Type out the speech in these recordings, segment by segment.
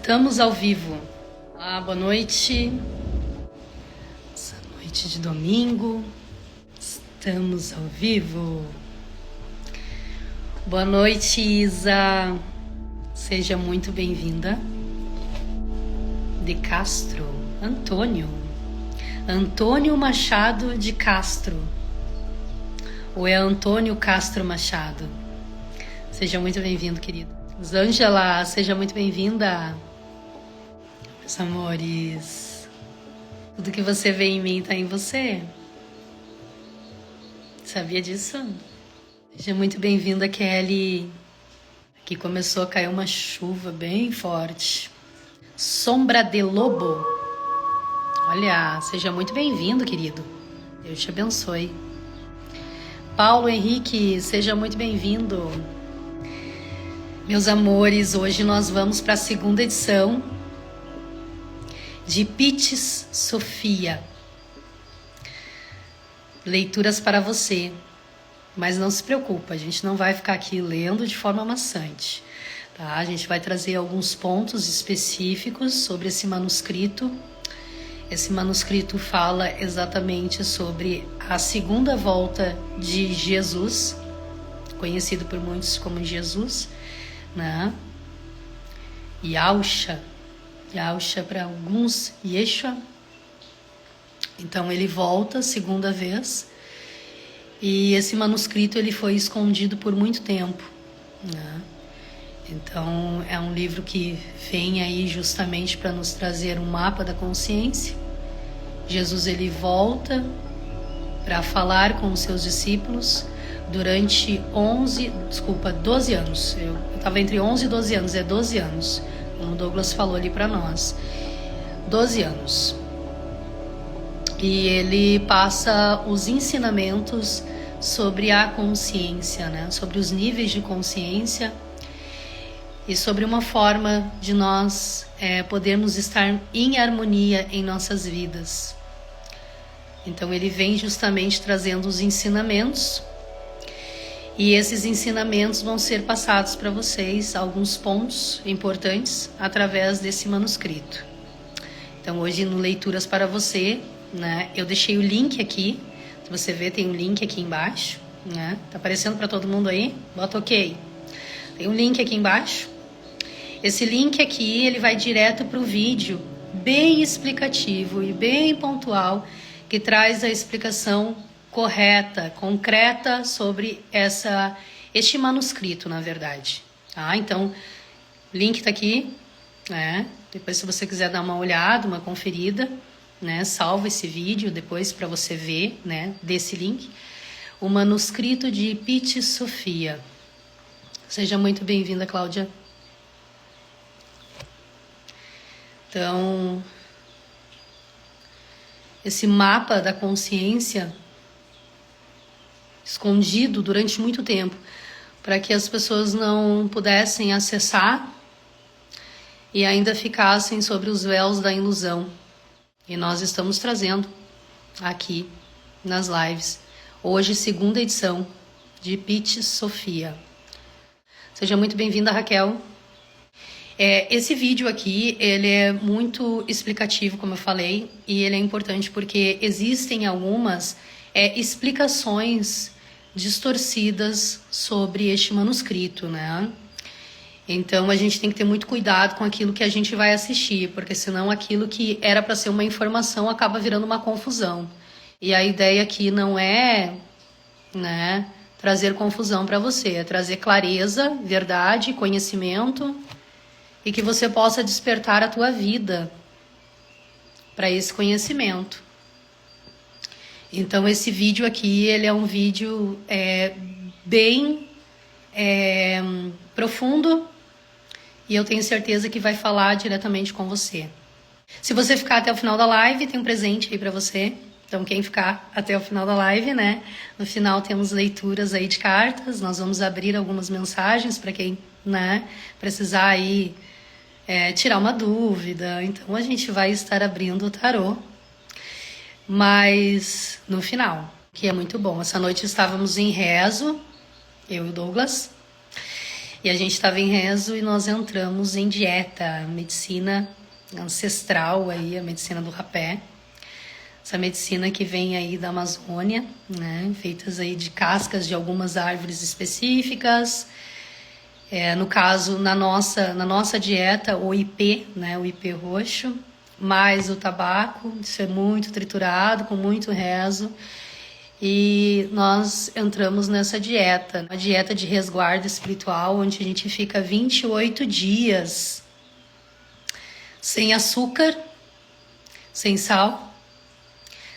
Estamos ao vivo. Olá, boa noite. Essa noite de domingo. Estamos ao vivo. Boa noite, Isa. Seja muito bem-vinda. De Castro, Antônio. Antônio Machado de Castro. Ou é Antônio Castro Machado? Seja muito bem-vindo, querido. Ângela, seja muito bem-vinda. Meus amores, tudo que você vê em mim tá em você. Sabia disso? Seja muito bem-vinda, Kelly. Aqui começou a cair uma chuva bem forte. Sombra de Lobo. Olha, seja muito bem-vindo, querido. Deus te abençoe. Paulo Henrique, seja muito bem-vindo. Meus amores, hoje nós vamos para a segunda edição de Pitis Sofia. Leituras para você. Mas não se preocupa, a gente não vai ficar aqui lendo de forma maçante. Tá? A gente vai trazer alguns pontos específicos sobre esse manuscrito. Esse manuscrito fala exatamente sobre a segunda volta de Jesus, conhecido por muitos como Jesus, né? Yahusha para alguns, Yeshua. Então ele volta segunda vez, e esse manuscrito ele foi escondido por muito tempo, né? Então é um livro que vem aí justamente para nos trazer um mapa da consciência. Jesus ele volta para falar com os seus discípulos durante 12 anos. Eu estava entre 11 e 12 anos, é 12 anos, como o Douglas falou ali para nós. 12 anos. E ele passa os ensinamentos sobre a consciência, né? Sobre os níveis de consciência e sobre uma forma de nós podermos estar em harmonia em nossas vidas. Então ele vem justamente trazendo os ensinamentos. E esses ensinamentos vão ser passados para vocês, alguns pontos importantes, através desse manuscrito. Então hoje no Leituras para Você, né, eu deixei o link aqui. Se você ver, tem um link aqui embaixo, né? Tá aparecendo para todo mundo aí? Bota OK. Tem um link aqui embaixo. Esse link aqui, ele vai direto para o vídeo bem explicativo e bem pontual, que traz a explicação correta, concreta sobre este manuscrito, na verdade. Tá? Então, o link está aqui, né? Depois, se você quiser dar uma olhada, uma conferida, né? Salva esse vídeo depois para você ver, né? Desse link. O manuscrito de Pitis Sofia. Seja muito bem-vinda, Cláudia. Então, esse mapa da consciência escondido durante muito tempo, para que as pessoas não pudessem acessar e ainda ficassem sobre os véus da ilusão. E nós estamos trazendo aqui nas lives, hoje segunda edição de Pitis Sofia. Seja muito bem-vinda, Raquel. Esse vídeo aqui, ele é muito explicativo, como eu falei, e ele é importante porque existem algumas explicações distorcidas sobre este manuscrito, né? Então a gente tem que ter muito cuidado com aquilo que a gente vai assistir, porque senão aquilo que era para ser uma informação acaba virando uma confusão. E a ideia aqui não é, né, trazer confusão para você, é trazer clareza, verdade, conhecimento, e que você possa despertar a tua vida para esse conhecimento. Então esse vídeo aqui, ele é um vídeo bem profundo, e eu tenho certeza que vai falar diretamente com você. Se você ficar até o final da live, tem um presente aí para você. Então quem ficar até o final da live, né? No final temos leituras aí de cartas, nós vamos abrir algumas mensagens para quem, né, precisar aí tirar uma dúvida. Então a gente vai estar abrindo o tarô, mas no final, que é muito bom. Essa noite estávamos em rezo, eu e o Douglas, E a gente estava em rezo e nós entramos em dieta, medicina ancestral aí, a medicina do rapé. Essa medicina que vem aí da Amazônia, né? Feitas aí de cascas de algumas árvores específicas. No caso, na nossa dieta, o ipê, né? O ipê roxo, mais o tabaco, isso é muito triturado, com muito rezo. E nós entramos nessa dieta, uma dieta de resguardo espiritual, onde a gente fica 28 dias sem açúcar, sem sal,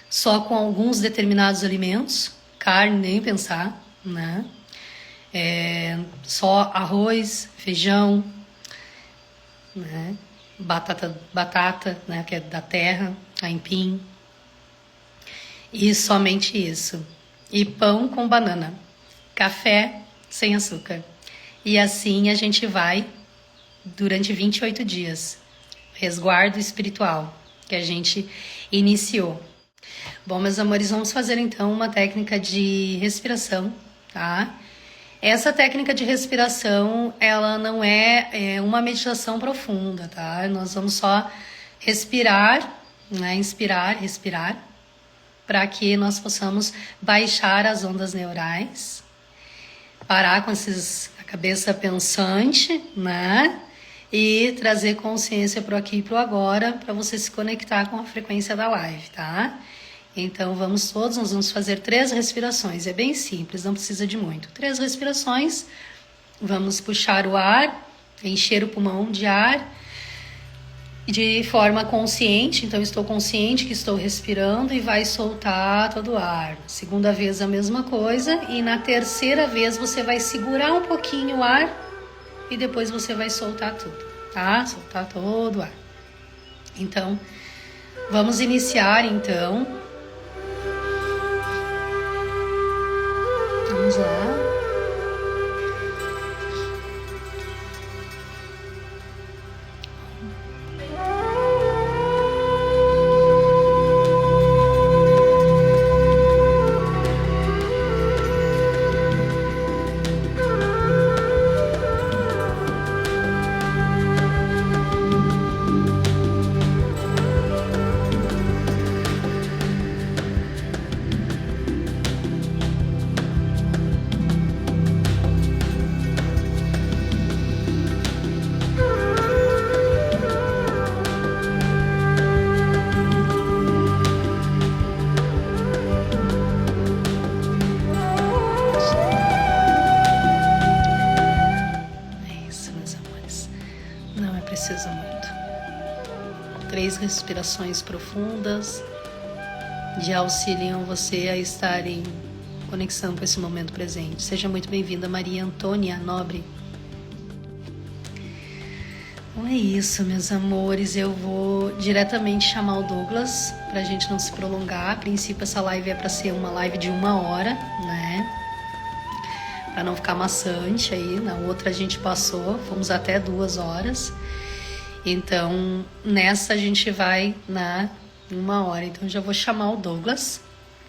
só com alguns determinados alimentos, carne nem pensar, né? Só arroz, feijão, né? Batata, né? Que é da terra, aipim. E somente isso. E pão com banana. Café sem açúcar. E assim a gente vai durante 28 dias. Resguardo espiritual que a gente iniciou. Bom, meus amores, vamos fazer então uma técnica de respiração, tá? Essa técnica de respiração, ela não é uma meditação profunda, tá? Nós vamos só respirar, né? Inspirar, respirar, para que nós possamos baixar as ondas neurais, parar com a cabeça pensante, né? E trazer consciência pro aqui e pro agora, para você se conectar com a frequência da live, tá? Então nós vamos fazer 3 respirações, é bem simples, não precisa de muito. 3 respirações, vamos puxar o ar, encher o pulmão de ar, de forma consciente, então estou consciente que estou respirando e vai soltar todo o ar. Segunda vez a mesma coisa e na terceira vez você vai segurar um pouquinho o ar e depois você vai soltar tudo, tá? Soltar todo o ar. Então, vamos iniciar então. Vamos lá. Precisa muito. 3 respirações profundas já auxiliam você a estar em conexão com esse momento presente. Seja muito bem-vinda, Maria Antônia Nobre. Então é isso, meus amores. Eu vou diretamente chamar o Douglas pra gente não se prolongar. A princípio, essa live é para ser uma live de 1 hora, né? Para não ficar maçante aí. Na outra a gente passou, fomos até 2 horas. Então, nessa a gente vai na 1 hora. Então, já vou chamar o Douglas.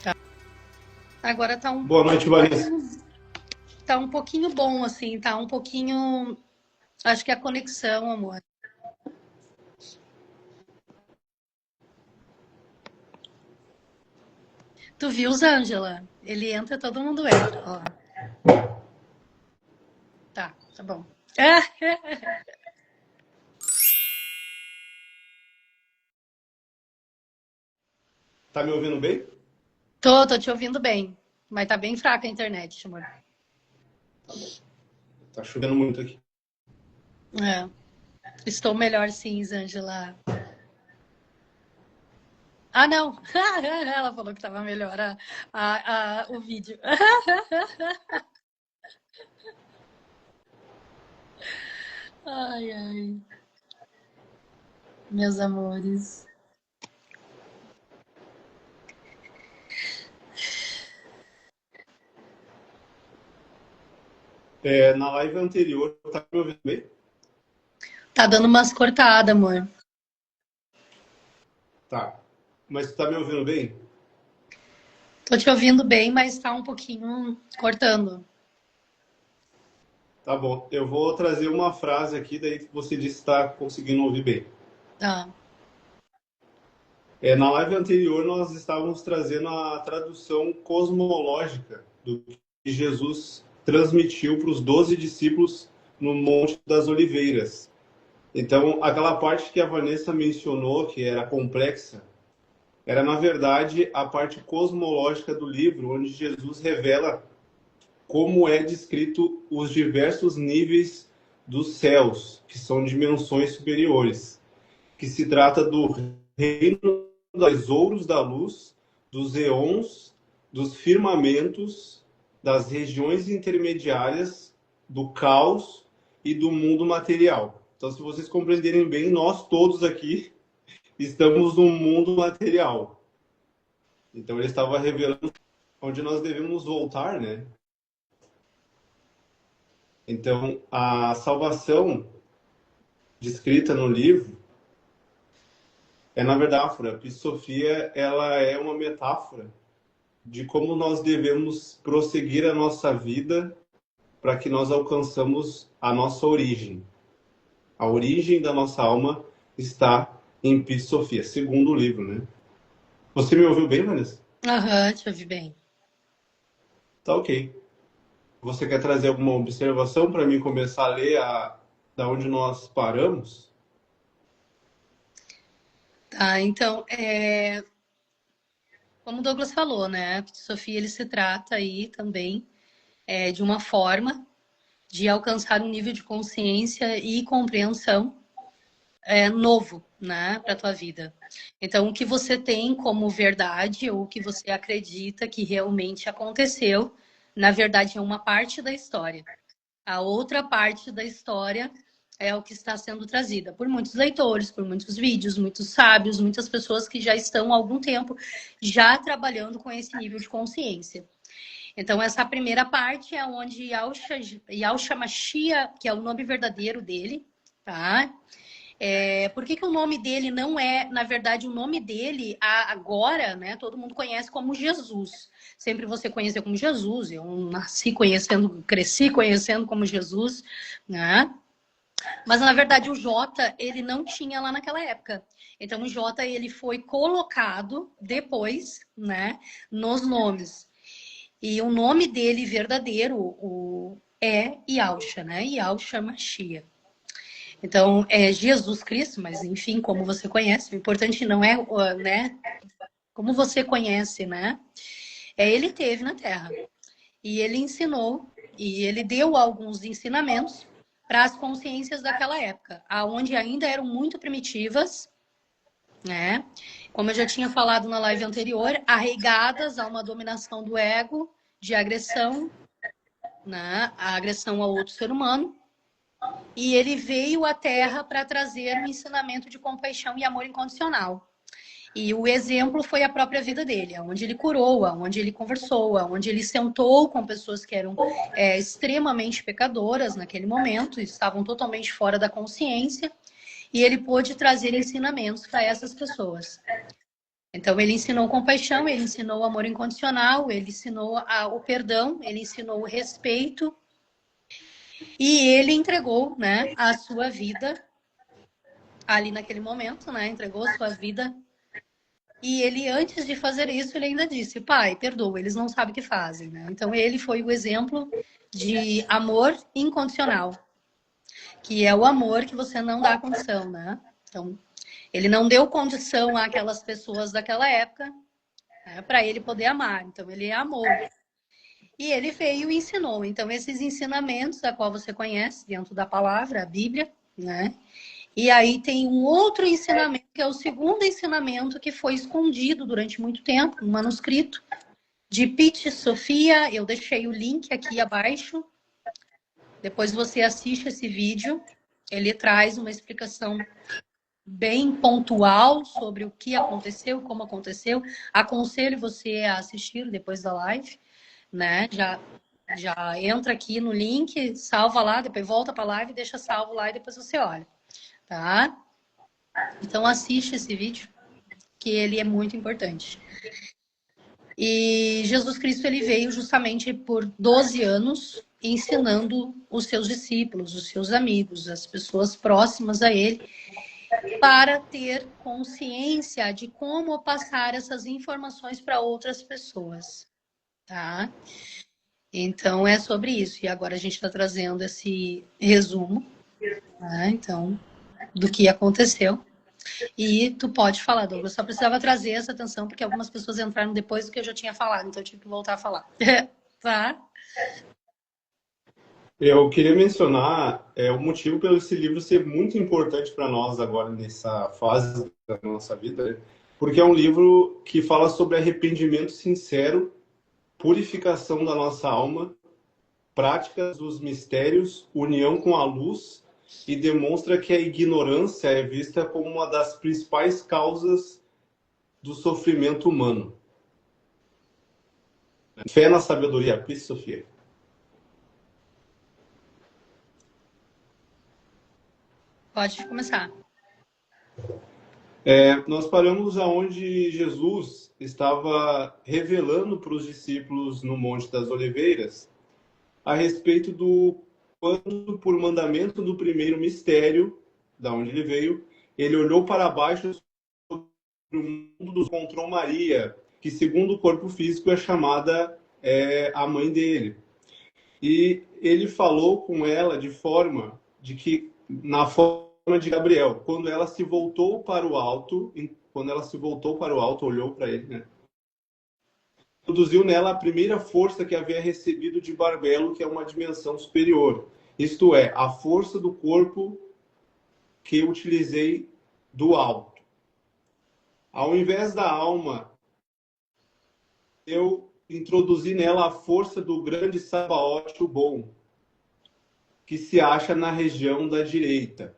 Tá? Agora tá Boa noite, Vanessa. Tá um pouquinho bom, assim. Tá um pouquinho... Acho que é a conexão, amor. Tu viu, Ângela? Ele entra, todo mundo entra. Ó. Tá bom. Tá me ouvindo bem? Tô te ouvindo bem. Mas tá bem fraca a internet, amor. Tá chovendo muito aqui. É. Estou melhor sim, Ângela. Ah, não. Ela falou que tava melhor o vídeo. Ai, ai. Meus amores. Na live anterior, tá me ouvindo bem? Tá dando umas cortadas, amor. Tá. Mas tu tá me ouvindo bem? Tô te ouvindo bem, mas tá um pouquinho cortando. Tá bom. Eu vou trazer uma frase aqui, daí você disse que está conseguindo ouvir bem. Tá. Na live anterior, nós estávamos trazendo a tradução cosmológica do que Jesus transmitiu para os 12 discípulos no Monte das Oliveiras. Então, aquela parte que a Vanessa mencionou, que era complexa, era, na verdade, a parte cosmológica do livro, onde Jesus revela como é descrito os diversos níveis dos céus, que são dimensões superiores, que se trata do reino dos ouros da luz, dos eons, dos firmamentos, das regiões intermediárias, do caos e do mundo material. Então, se vocês compreenderem bem, nós todos aqui estamos no mundo material. Então, ele estava revelando onde nós devemos voltar, né? Então, a salvação descrita no livro é, na verdade, a Sofia, ela é uma metáfora de como nós devemos prosseguir a nossa vida para que nós alcançamos a nossa origem. A origem da nossa alma está em Sofia, segundo o livro, né? Você me ouviu bem, Vanessa? Aham, te ouvi bem. Tá ok. Você quer trazer alguma observação para mim começar a ler da onde nós paramos? Tá, então, como o Douglas falou, né? Sofia, ele se trata aí também de uma forma de alcançar um nível de consciência e compreensão novo, né, para a tua vida. Então, o que você tem como verdade ou o que você acredita que realmente aconteceu, na verdade, é uma parte da história. A outra parte da história é o que está sendo trazida por muitos leitores, por muitos vídeos, muitos sábios, muitas pessoas que já estão há algum tempo já trabalhando com esse nível de consciência. Então, essa primeira parte é onde Yahshua Mashiach, que é o nome verdadeiro dele, tá? Por que o nome dele não é, na verdade, o nome dele agora, né? Todo mundo conhece como Jesus. Sempre você conheceu como Jesus, eu nasci conhecendo, cresci conhecendo como Jesus, né? Mas na verdade o J ele não tinha lá naquela época. Então o J ele foi colocado depois, né, nos nomes. E o nome dele verdadeiro é Yahshua, né? Yahshua Mashiach. Então, é Jesus Cristo, mas enfim, como você conhece, o importante não é, né, como você conhece, né? Ele teve na Terra e ele ensinou e ele deu alguns ensinamentos para as consciências daquela época, aonde ainda eram muito primitivas, né? Como eu já tinha falado na live anterior, arraigadas a uma dominação do ego, de agressão, né? A agressão ao outro ser humano. E ele veio à Terra para trazer um ensinamento de compaixão e amor incondicional. E o exemplo foi a própria vida dele, onde ele curou, onde ele conversou, onde ele sentou com pessoas que eram extremamente pecadoras naquele momento, estavam totalmente fora da consciência, e ele pôde trazer ensinamentos para essas pessoas. Então, ele ensinou compaixão, ele ensinou o amor incondicional, ele ensinou o perdão, ele ensinou o respeito, e ele entregou, né, a sua vida ali naquele momento, né, entregou a sua vida. E ele, antes de fazer isso, ele ainda disse: Pai, perdoa, eles não sabem o que fazem, né? Então, ele foi o exemplo de amor incondicional, que é o amor que você não dá condição, né? Então, ele não deu condição àquelas pessoas daquela época, né, para ele poder amar. Então, ele amou. E ele veio e ensinou. Então, esses ensinamentos, a qual você conhece dentro da palavra, a Bíblia, né? E aí tem um outro ensinamento, que é o segundo ensinamento, que foi escondido durante muito tempo, um manuscrito de Pete Sofia. Eu deixei o link aqui abaixo. Depois você assiste esse vídeo. Ele traz uma explicação bem pontual sobre o que aconteceu, como aconteceu. Aconselho você a assistir depois da live, né? Já entra aqui no link, salva lá, depois volta para a live, deixa salvo lá e depois você olha. Tá? Então assiste esse vídeo, que ele é muito importante. E Jesus Cristo, ele veio justamente por 12 anos ensinando os seus discípulos, os seus amigos, as pessoas próximas a ele, para ter consciência de como passar essas informações para outras pessoas, tá? Então é sobre isso. E agora a gente está trazendo esse resumo, tá? Então, do que aconteceu. E tu pode falar, Douglas. Eu só precisava trazer essa atenção, porque algumas pessoas entraram depois do que eu já tinha falado, então eu tive que voltar a falar. Tá? Eu queria mencionar o motivo pelo esse livro ser muito importante para nós agora nessa fase da nossa vida, né? Porque é um livro que fala sobre arrependimento sincero, purificação da nossa alma, práticas dos mistérios, união com a luz, e demonstra que a ignorância é vista como uma das principais causas do sofrimento humano. Fé na sabedoria. Cris Sofia. Pode começar. Nós paramos aonde Jesus estava revelando para os discípulos no Monte das Oliveiras a respeito do quando, por mandamento do primeiro mistério, da onde ele veio, ele olhou para baixo sobre o mundo, encontrou Maria, que segundo o corpo físico é chamada a mãe dele. E ele falou com ela de forma de que, na forma de Gabriel, quando ela se voltou para o alto, olhou para ele, né? Produziu nela a primeira força que havia recebido de Barbelo, que é uma dimensão superior. Isto é, a força do corpo que eu utilizei do alto. Ao invés da alma, eu introduzi nela a força do grande Sabaote, o bom, que se acha na região da direita.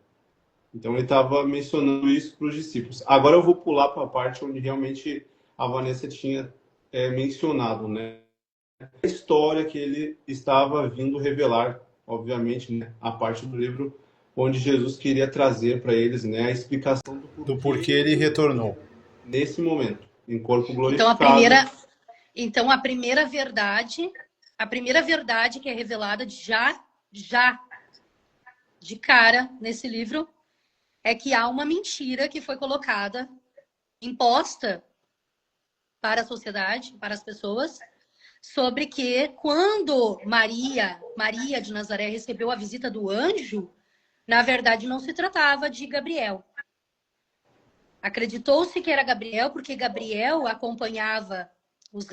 Então ele estava mencionando isso para os discípulos. Agora eu vou pular para a parte onde realmente a Vanessa tinha mencionado, né? A história que ele estava vindo revelar, obviamente, né? A parte do livro onde Jesus queria trazer para eles, né, a explicação do porquê ele retornou nesse momento, em corpo glorificado. Então a primeira verdade que é revelada já de cara nesse livro é que há uma mentira que foi colocada, imposta para a sociedade, para as pessoas, sobre que quando Maria de Nazaré recebeu a visita do anjo, na verdade não se tratava de Gabriel. Acreditou-se que era Gabriel porque Gabriel acompanhava os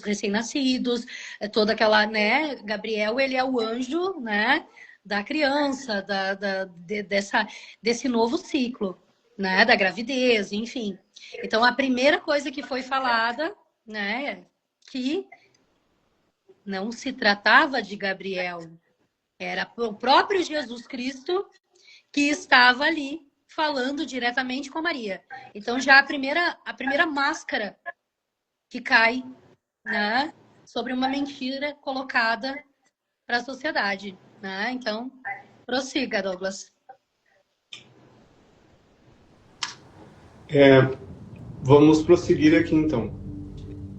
recém-nascidos, toda aquela, né? Gabriel, ele é o anjo, né? Da criança, desse novo ciclo, né? Da gravidez, enfim. Então, a primeira coisa que foi falada, né? Que não se tratava de Gabriel, era o próprio Jesus Cristo que estava ali falando diretamente com Maria. Então, já a primeira máscara que cai, né, sobre uma mentira colocada para a sociedade, né? Então, prossiga, Douglas. Vamos prosseguir aqui então.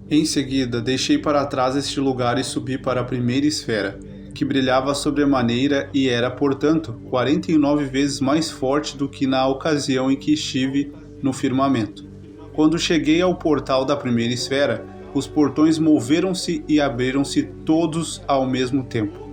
Em seguida, deixei para trás este lugar e subi para a primeira esfera, que brilhava sobremaneira e era, portanto, 49 vezes mais forte do que na ocasião em que estive no firmamento. Quando cheguei ao portal da primeira esfera, os portões moveram-se e abriram-se todos ao mesmo tempo.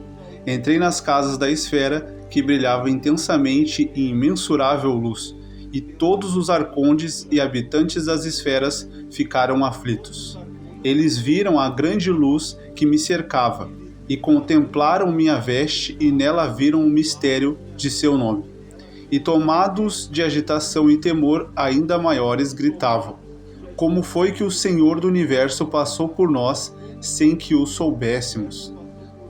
Entrei nas casas da esfera, que brilhava intensamente em imensurável luz, e todos os arcondes e habitantes das esferas ficaram aflitos. Eles viram a grande luz que me cercava, e contemplaram minha veste, e nela viram o mistério de seu nome. E tomados de agitação e temor ainda maiores, gritavam: como foi que o Senhor do Universo passou por nós sem que o soubéssemos?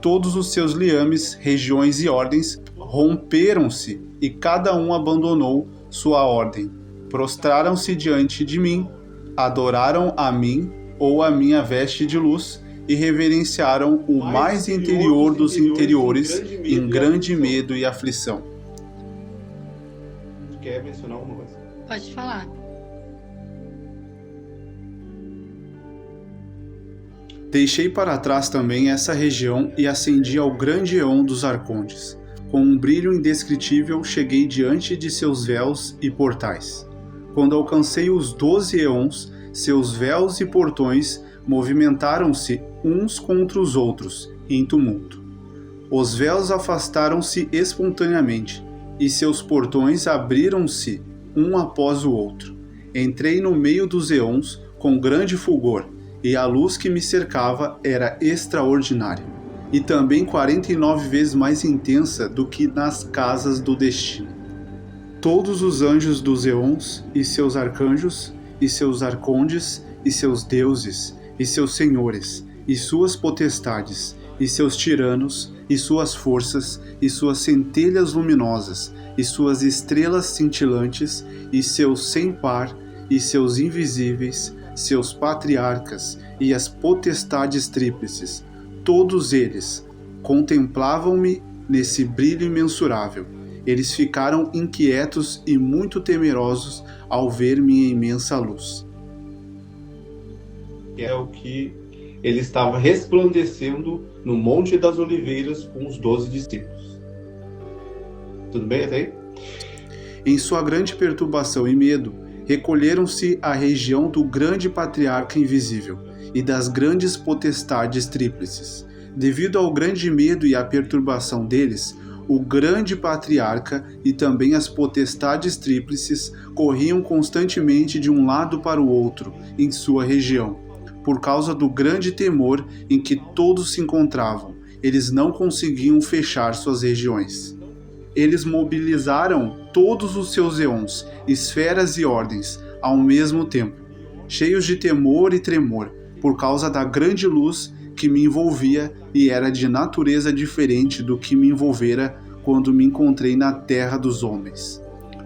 Todos os seus liames, regiões e ordens romperam-se, e cada um abandonou sua ordem. Prostraram-se diante de mim, adoraram a mim ou a minha veste de luz, e reverenciaram o mais interior dos interiores em grande medo e aflição. Quer mencionar alguma coisa? Pode falar. Deixei para trás também essa região e ascendi ao grande eão dos arcontes. Com um brilho indescritível cheguei diante de seus véus e portais. Quando alcancei os 12 eons, seus véus e portões movimentaram-se uns contra os outros, em tumulto. Os véus afastaram-se espontaneamente, e seus portões abriram-se um após o outro. Entrei no meio dos eons com grande fulgor, e a luz que me cercava era extraordinária, e também 49 vezes mais intensa do que nas casas do destino. Todos os anjos dos eons, e seus arcanjos, e seus arcondes, e seus deuses, e seus senhores, e suas potestades, e seus tiranos, e suas forças, e suas centelhas luminosas, e suas estrelas cintilantes, e seus sem par, e seus invisíveis, seus patriarcas, e as potestades tríplices, todos eles contemplavam-me nesse brilho imensurável. Eles ficaram inquietos e muito temerosos ao ver minha imensa luz. É o que ele estava resplandecendo no Monte das Oliveiras com os 12 discípulos. Tudo bem até aí? Em sua grande perturbação e medo, recolheram-se à região do grande patriarca invisível e das grandes potestades tríplices. Devido ao grande medo e à perturbação deles, o grande patriarca e também as potestades tríplices corriam constantemente de um lado para o outro em sua região. Por causa do grande temor em que todos se encontravam, eles não conseguiam fechar suas regiões. Eles mobilizaram todos os seus eons, esferas e ordens, ao mesmo tempo, cheios de temor e tremor, por causa da grande luz que me envolvia e era de natureza diferente do que me envolvera quando me encontrei na terra dos homens.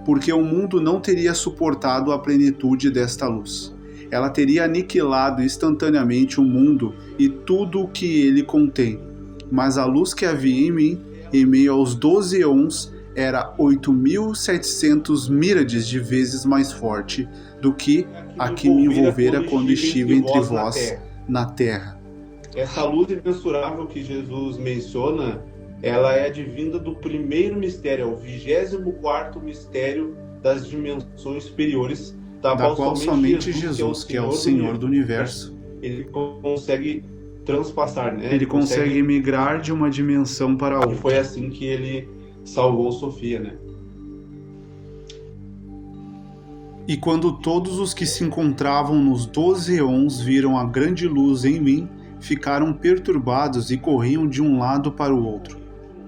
Porque o mundo não teria suportado a plenitude desta luz. Ela teria aniquilado instantaneamente o mundo e tudo o que ele contém. Mas a luz que havia em mim, em meio aos 12 eons, era 8.700 mírades de vezes mais forte do que a que me envolvera quando estive entre vós na terra. Essa luz imensurável que Jesus menciona, ela é advinda do primeiro mistério, o 24º mistério das dimensões superiores, da qual somente Jesus, que é o Senhor do Universo, ele consegue transpassar, né? Ele consegue migrar de uma dimensão para outra. E foi assim que ele salvou Sofia, né? E quando todos os que se encontravam nos 12 eons viram a grande luz em mim, ficaram perturbados e corriam de um lado para o outro.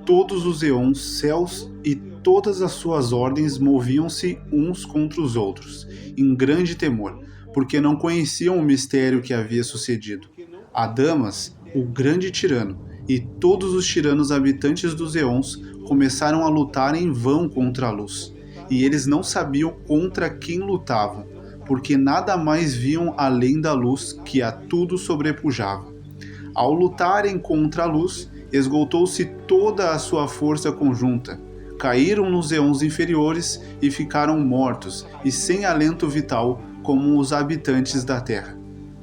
Todos os eons, céus e todas as suas ordens moviam-se uns contra os outros, em grande temor, porque não conheciam o mistério que havia sucedido. Adamas, o grande tirano, e todos os tiranos habitantes dos eons começaram a lutar em vão contra a luz, e eles não sabiam contra quem lutavam, porque nada mais viam além da luz que a tudo sobrepujava. Ao lutarem contra a luz, esgotou-se toda a sua força conjunta, caíram nos eons inferiores e ficaram mortos e sem alento vital como os habitantes da terra.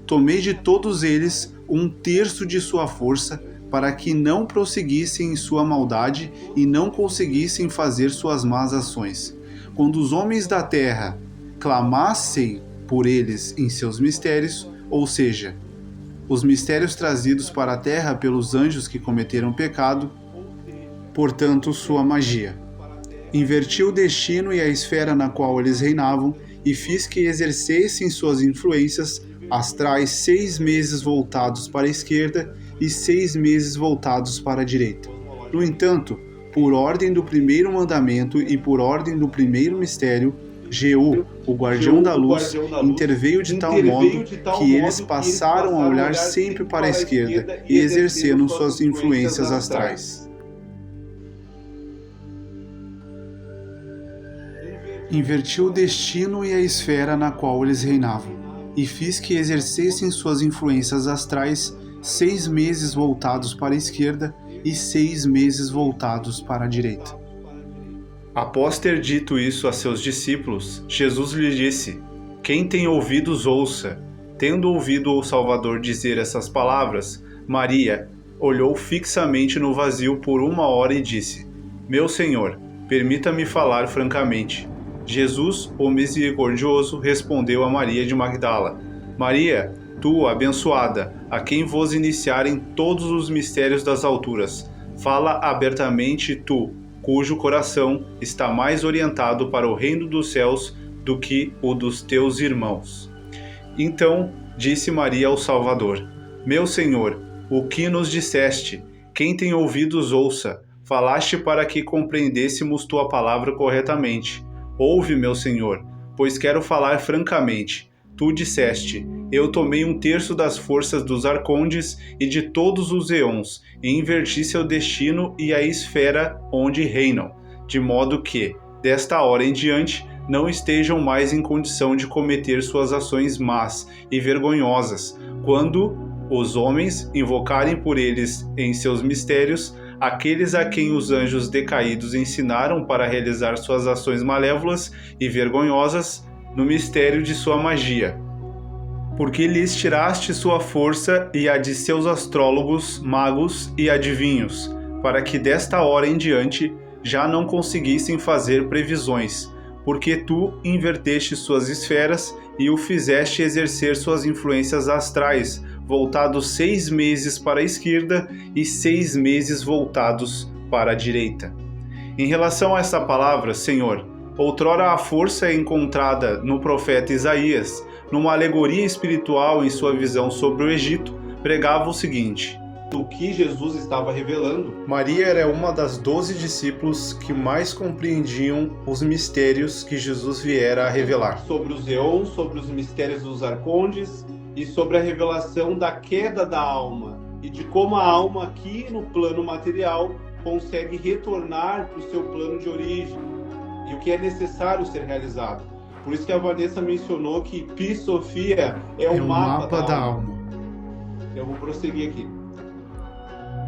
Tomei de todos eles 1/3 de sua força para que não prosseguissem em sua maldade e não conseguissem fazer suas más ações. Quando os homens da terra clamassem por eles em seus mistérios, ou seja, os mistérios trazidos para a terra pelos anjos que cometeram pecado, portanto sua magia. Inverti o destino e a esfera na qual eles reinavam e fiz que exercessem suas influências astrais 6 meses voltados para a esquerda e 6 meses voltados para a direita. No entanto, por ordem do primeiro mandamento e por ordem do primeiro mistério, Jeú, o guardião da luz, interveio de tal modo que eles passaram a olhar sempre para a esquerda e exerceram suas influências astrais. Inverti o destino e a esfera na qual eles reinavam, e fiz que exercessem suas influências astrais 6 meses voltados para a esquerda e 6 meses voltados para a direita. Após ter dito isso a seus discípulos, Jesus lhes disse: Quem tem ouvidos ouça. Tendo ouvido o Salvador dizer essas palavras, Maria olhou fixamente no vazio por 1 hora e disse: Meu Senhor, permita-me falar francamente. Jesus, o misericordioso, respondeu a Maria de Magdala: Maria, tu, abençoada, a quem vos iniciarem todos os mistérios das alturas, fala abertamente tu, cujo coração está mais orientado para o reino dos céus do que o dos teus irmãos. Então disse Maria ao Salvador: Meu Senhor, o que nos disseste? Quem tem ouvidos ouça. Falaste para que compreendêssemos tua palavra corretamente. Ouve, meu Senhor, pois quero falar francamente. Tu disseste: Eu tomei 1/3 das forças dos arcondes e de todos os eons, e inverti seu destino e a esfera onde reinam, de modo que, desta hora em diante, não estejam mais em condição de cometer suas ações más e vergonhosas, quando os homens invocarem por eles em seus mistérios aqueles a quem os anjos decaídos ensinaram para realizar suas ações malévolas e vergonhosas no mistério de sua magia. Porque lhes tiraste sua força e a de seus astrólogos, magos e adivinhos, para que desta hora em diante já não conseguissem fazer previsões, porque tu inverteste suas esferas e o fizeste exercer suas influências astrais, voltados 6 meses para a esquerda e 6 meses voltados para a direita. Em relação a esta palavra, Senhor, outrora a força encontrada no profeta Isaías, numa alegoria espiritual em sua visão sobre o Egito, pregava o seguinte: O que Jesus estava revelando. Maria era uma das 12 discípulos que mais compreendiam os mistérios que Jesus viera a revelar. Sobre os eons, sobre os mistérios dos arcondes e sobre a revelação da queda da alma e de como a alma aqui no plano material consegue retornar para o seu plano de origem e o que é necessário ser realizado. Por isso que a Vanessa mencionou que Pi Sofia é o mapa da alma. Eu vou prosseguir aqui.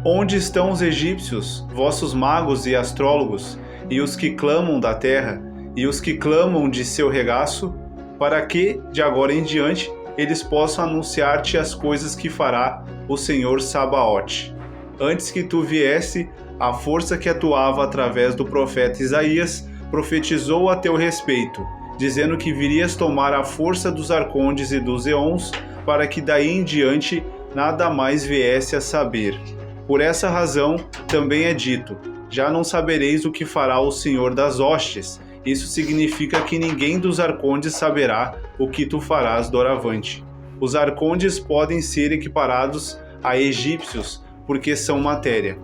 Onde estão os egípcios, vossos magos e astrólogos, e os que clamam da terra, e os que clamam de seu regaço, para que, de agora em diante, eles possam anunciar-te as coisas que fará o Senhor Sabaote? Antes que tu viesse, a força que atuava através do profeta Isaías profetizou a teu respeito, dizendo que virias tomar a força dos arcondes e dos eons, para que daí em diante nada mais viesse a saber. Por essa razão também é dito: já não sabereis o que fará o Senhor das hostes. Isso significa que ninguém dos arcondes saberá o que tu farás doravante. Os arcondes podem ser equiparados a egípcios, porque são matéria.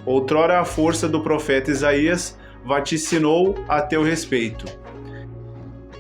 Outrora a força do profeta Isaías vaticinou a teu respeito.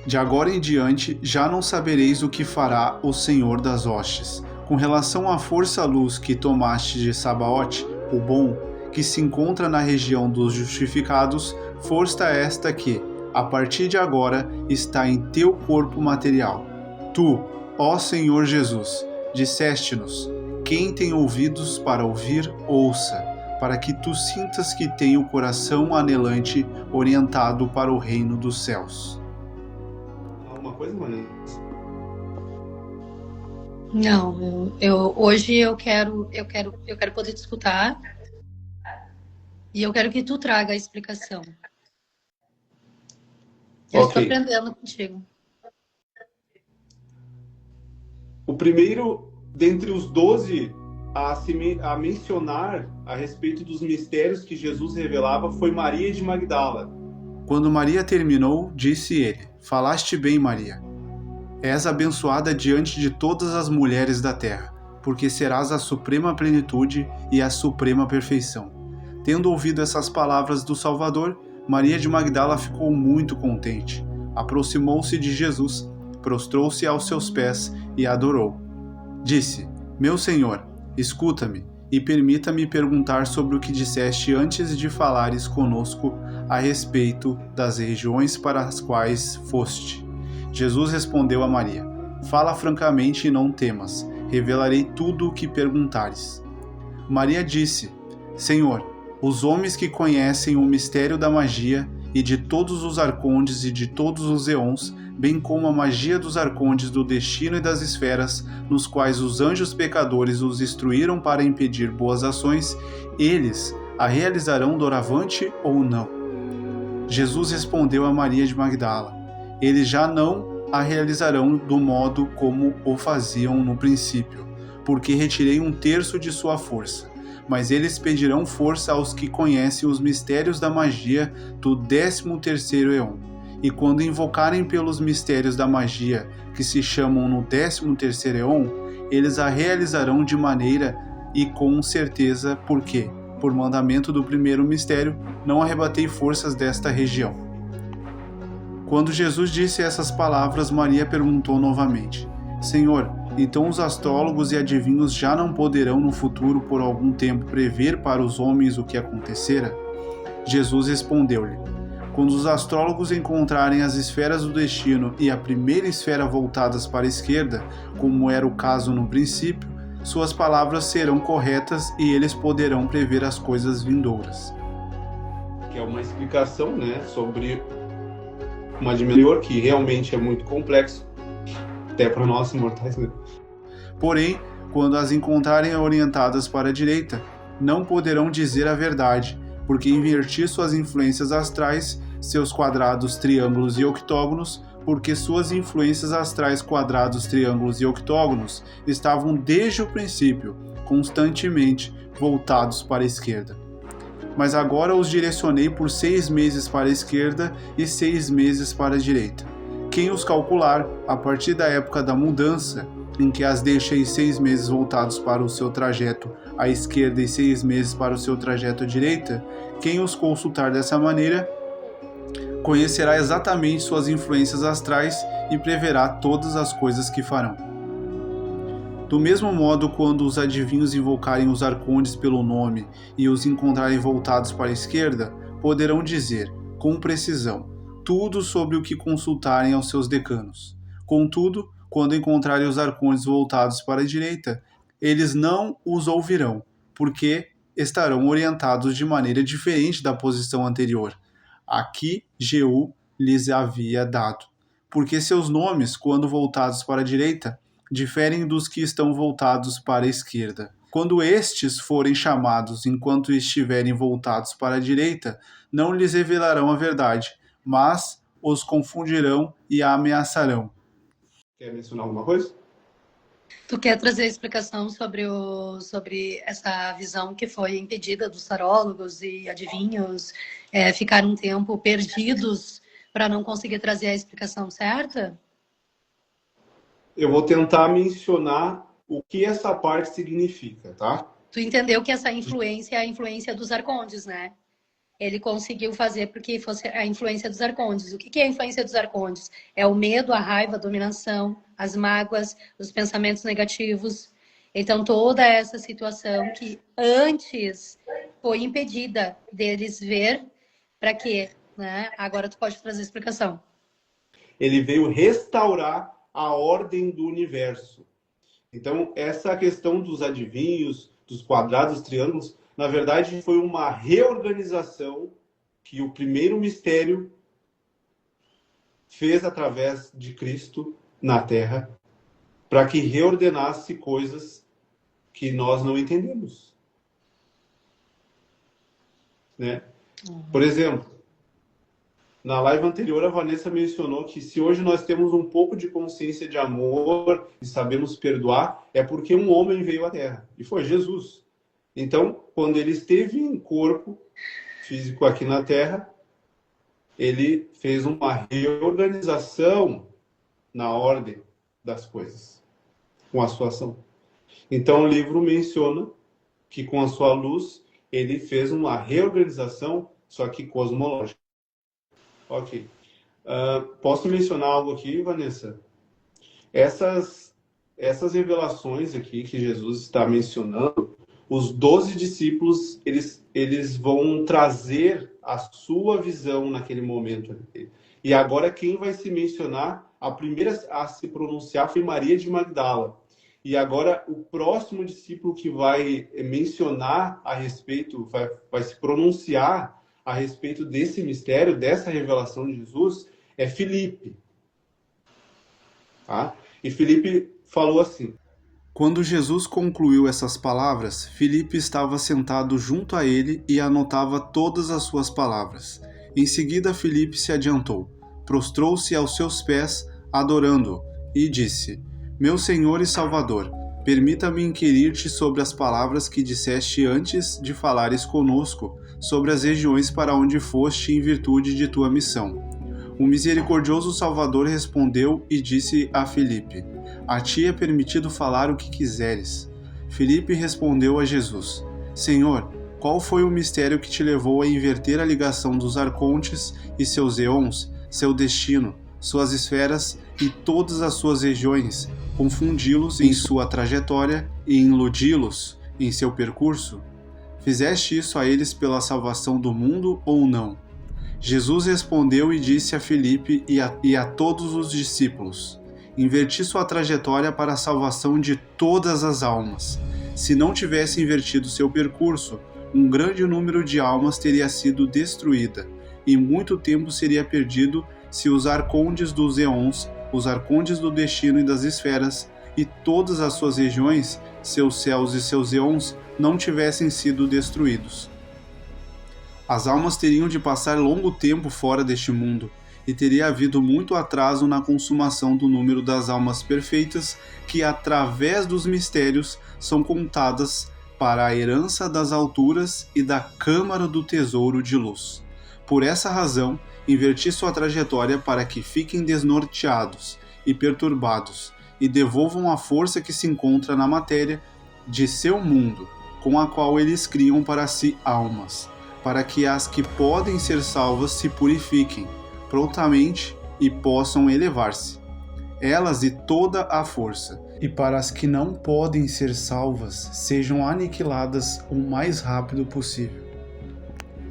De agora em diante já não sabereis o que fará o Senhor das hostes. Com relação à força-luz que tomaste de Sabaote, o bom, que se encontra na região dos justificados, força esta que, a partir de agora, está em teu corpo material. Tu, ó Senhor Jesus, disseste-nos: quem tem ouvidos para ouvir, ouça, para que tu sintas que tem o coração anelante orientado para o reino dos céus. Alguma coisa, Vanessa? Não, hoje eu quero poder te escutar e eu quero que tu traga a explicação. Eu estou aprendendo contigo. O primeiro dentre os 12 a mencionar a respeito dos mistérios que Jesus revelava foi Maria de Magdala. Quando Maria terminou, disse ele: Falaste bem, Maria. És abençoada diante de todas as mulheres da terra, porque serás a suprema plenitude e a suprema perfeição. Tendo ouvido essas palavras do Salvador, Maria de Magdala ficou muito contente. Aproximou-se de Jesus, prostrou-se aos seus pés e adorou. Disse: Meu Senhor, escuta-me e permita-me perguntar sobre o que disseste antes de falares conosco a respeito das regiões para as quais foste. Jesus respondeu a Maria: Fala francamente e não temas, revelarei tudo o que perguntares. Maria disse: Senhor, os homens que conhecem o mistério da magia e de todos os arcondes e de todos os eons bem como a magia dos arcontes do destino e das esferas, nos quais os anjos pecadores os instruíram para impedir boas ações, eles a realizarão doravante ou não? Jesus respondeu a Maria de Magdala: eles já não a realizarão do modo como o faziam no princípio, porque retirei um terço de sua força. Mas eles pedirão força aos que conhecem os mistérios da magia do 13º eon. E quando invocarem pelos mistérios da magia que se chamam no 13º eon, eles a realizarão de maneira e com certeza, porque, por mandamento do primeiro mistério, não arrebatei forças desta região. Quando Jesus disse essas palavras, Maria perguntou novamente: Senhor, então os astrólogos e adivinhos já não poderão no futuro por algum tempo prever para os homens o que acontecera? Jesus respondeu-lhe: quando os astrólogos encontrarem as esferas do destino e a primeira esfera voltadas para a esquerda, como era o caso no princípio, suas palavras serão corretas e eles poderão prever as coisas vindouras. Que é uma explicação, né, sobre uma dimensão que realmente é muito complexo, até para nós mortais, né? Porém, quando as encontrarem orientadas para a direita, não poderão dizer a verdade, porque inverti suas influências astrais, seus quadrados, triângulos e octógonos, porque suas influências astrais, quadrados, triângulos e octógonos estavam desde o princípio, constantemente voltados para a esquerda. Mas agora os direcionei por 6 meses para a esquerda e 6 meses para a direita. Quem os calcular, a partir da época da mudança, em que as deixei 6 meses voltados para o seu trajeto à esquerda e 6 meses para o seu trajeto à direita, quem os consultar dessa maneira, conhecerá exatamente suas influências astrais e preverá todas as coisas que farão. Do mesmo modo, quando os adivinhos invocarem os arcontes pelo nome e os encontrarem voltados para a esquerda, poderão dizer, com precisão, tudo sobre o que consultarem aos seus decanos. Contudo, quando encontrarem os arcontes voltados para a direita, eles não os ouvirão, porque estarão orientados de maneira diferente da posição anterior, a que Jeú lhes havia dado. Porque seus nomes, quando voltados para a direita, diferem dos que estão voltados para a esquerda. Quando estes forem chamados enquanto estiverem voltados para a direita, não lhes revelarão a verdade, mas os confundirão e a ameaçarão. Quer mencionar alguma coisa? Tu quer trazer a explicação sobre essa visão que foi impedida dos tarólogos e adivinhos ficar um tempo perdidos para não conseguir trazer a explicação certa? Eu vou tentar mencionar o que essa parte significa, tá? Tu entendeu que essa influência é a influência dos arcontes, né? Ele conseguiu fazer porque fosse a influência dos arcontes. O que é a influência dos arcontes? É o medo, a raiva, a dominação, as mágoas, os pensamentos negativos. Então, toda essa situação que antes foi impedida deles ver, para quê? Né? Agora tu pode trazer a explicação. Ele veio restaurar a ordem do universo. Então, essa questão dos adivinhos, dos quadrados, dos triângulos, na verdade, foi uma reorganização que o primeiro mistério fez através de Cristo na Terra, para que reordenasse coisas que nós não entendemos. Né? Por exemplo, na live anterior, a Vanessa mencionou que se hoje nós temos um pouco de consciência de amor e sabemos perdoar, é porque um homem veio à Terra, e foi Jesus. Então, quando ele esteve em corpo físico aqui na Terra, ele fez uma reorganização na ordem das coisas, com a sua ação. Então, o livro menciona que com a sua luz, ele fez uma reorganização, só que cosmológica. Ok. Posso mencionar algo aqui, Vanessa? Essas revelações aqui que Jesus está mencionando, os 12 discípulos, eles vão trazer a sua visão naquele momento. E agora quem vai se mencionar, a primeira a se pronunciar foi Maria de Magdala. E agora o próximo discípulo que vai mencionar a respeito, vai se pronunciar a respeito desse mistério, dessa revelação de Jesus, é Filipe. tá? E Filipe falou assim: Quando Jesus concluiu essas palavras, Filipe estava sentado junto a ele e anotava todas as suas palavras. Em seguida, Filipe se adiantou, prostrou-se aos seus pés, adorando-o, e disse: Meu Senhor e Salvador, permita-me inquirir-te sobre as palavras que disseste antes de falares conosco, sobre as regiões para onde foste em virtude de tua missão. O misericordioso Salvador respondeu e disse a Filipe: A ti é permitido falar o que quiseres. Filipe respondeu a Jesus: Senhor, qual foi o mistério que te levou a inverter a ligação dos arcontes e seus eons, seu destino, suas esferas e todas as suas regiões, confundi-los em sua trajetória e iludi-los em seu percurso? Fizeste isso a eles pela salvação do mundo ou não? Jesus respondeu e disse a Filipe e a todos os discípulos: Inverti sua trajetória para a salvação de todas as almas. Se não tivesse invertido seu percurso, um grande número de almas teria sido destruída, e muito tempo seria perdido se os arcondes dos eons, os arcondes do destino e das esferas, e todas as suas regiões, seus céus e seus eons, não tivessem sido destruídos. As almas teriam de passar longo tempo fora deste mundo, e teria havido muito atraso na consumação do número das almas perfeitas que, através dos mistérios, são contadas para a herança das alturas e da câmara do tesouro de luz. Por essa razão, inverti sua trajetória para que fiquem desnorteados e perturbados, e devolvam a força que se encontra na matéria de seu mundo, com a qual eles criam para si almas, para que as que podem ser salvas se purifiquem prontamente e possam elevar-se, elas e toda a força, e para as que não podem ser salvas sejam aniquiladas o mais rápido possível.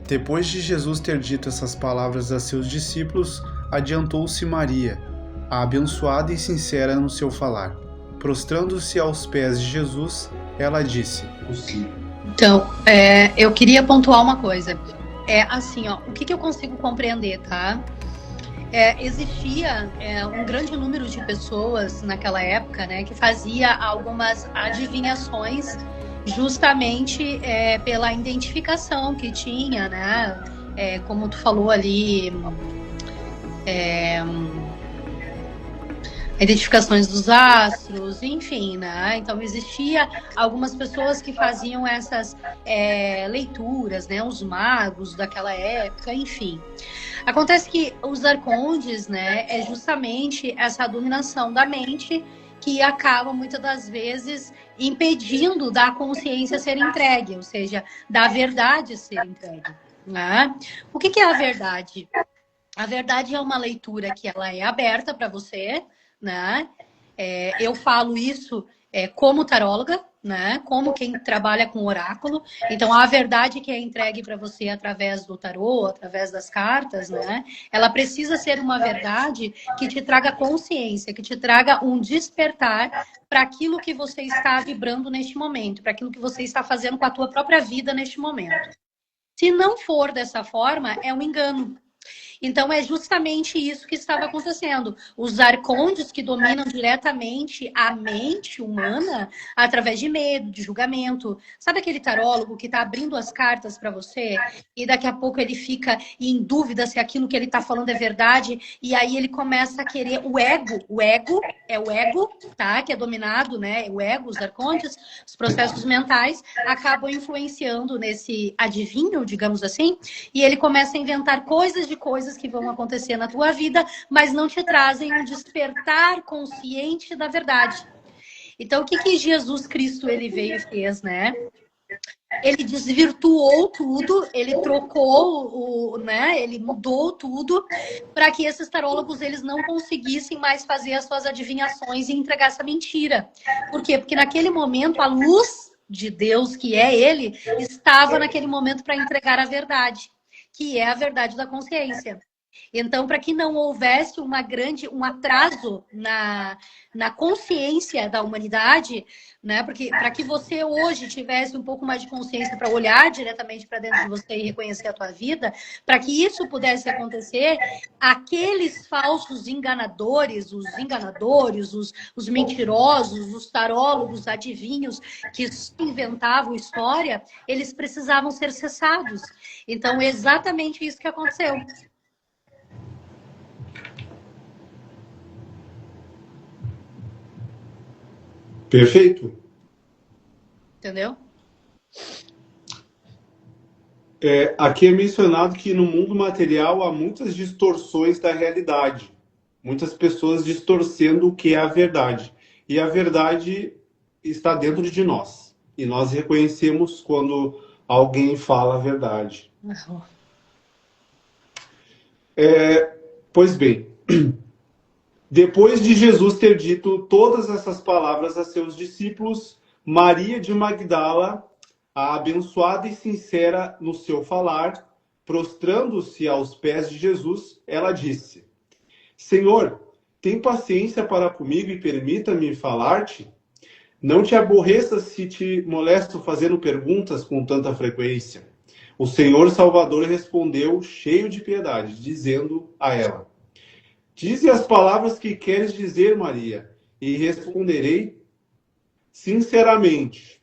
Depois de Jesus ter dito essas palavras a seus discípulos, adiantou-se Maria, a abençoada e sincera no seu falar. Prostrando-se aos pés de Jesus, ela disse: Então, eu queria pontuar uma coisa. Assim, ó, o que eu consigo compreender, tá? Existia um grande número de pessoas naquela época, né, que fazia algumas adivinhações justamente pela identificação que tinha, né? Como tu falou ali, identificações dos astros, enfim, né? Então existia algumas pessoas que faziam essas leituras, né? Os magos daquela época, enfim. Acontece que os arcontes, né? É justamente essa dominação da mente que acaba muitas das vezes impedindo da consciência ser entregue, ou seja, da verdade ser entregue, né? O que é a verdade? A verdade é uma leitura que ela é aberta para você, né? Eu falo isso como taróloga, né? Como quem trabalha com oráculo. Então, a verdade que é entregue para você através do tarô, através das cartas, né? Ela precisa ser uma verdade que te traga consciência, que te traga um despertar para aquilo que você está vibrando neste momento, para aquilo que você está fazendo com a tua própria vida neste momento. Se não for dessa forma, é um engano. Então, é justamente isso que estava acontecendo. Os arcontes que dominam diretamente a mente humana através de medo, de julgamento. Sabe aquele tarólogo que está abrindo as cartas para você e daqui a pouco ele fica em dúvida se aquilo que ele está falando é verdade e aí ele começa a querer o ego, tá? Que é dominado, né? O ego, os arcontes, os processos mentais acabam influenciando nesse adivinho, digamos assim, e ele começa a inventar coisas que vão acontecer na tua vida, mas não te trazem um despertar consciente da verdade. Então, o que Jesus Cristo ele veio e fez, né? Ele desvirtuou tudo, ele trocou né? Ele mudou tudo para que esses tarólogos eles não conseguissem mais fazer as suas adivinhações e entregar essa mentira. Por quê? Porque naquele momento a luz de Deus, que é ele, estava naquele momento para entregar a verdade, que é a verdade da consciência. Então, para que não houvesse um atraso na consciência da humanidade, né? Porque para que você hoje tivesse um pouco mais de consciência para olhar diretamente para dentro de você e reconhecer a tua vida, para que isso pudesse acontecer, aqueles falsos enganadores, os mentirosos, os tarólogos, adivinhos que inventavam história, eles precisavam ser cessados. Então, é exatamente isso que aconteceu. Perfeito. Entendeu? Aqui é mencionado que no mundo material há muitas distorções da realidade. Muitas pessoas distorcendo o que é a verdade. E a verdade está dentro de nós. E nós reconhecemos quando alguém fala a verdade. Uhum. Pois bem, depois de Jesus ter dito todas essas palavras a seus discípulos, Maria de Magdala, a abençoada e sincera no seu falar, prostrando-se aos pés de Jesus, ela disse: Senhor, tem paciência para comigo e permita-me falar-te? Não te aborreças se te molesto fazendo perguntas com tanta frequência. O Senhor Salvador respondeu, cheio de piedade, dizendo a ela: Dize as palavras que queres dizer, Maria, e responderei sinceramente.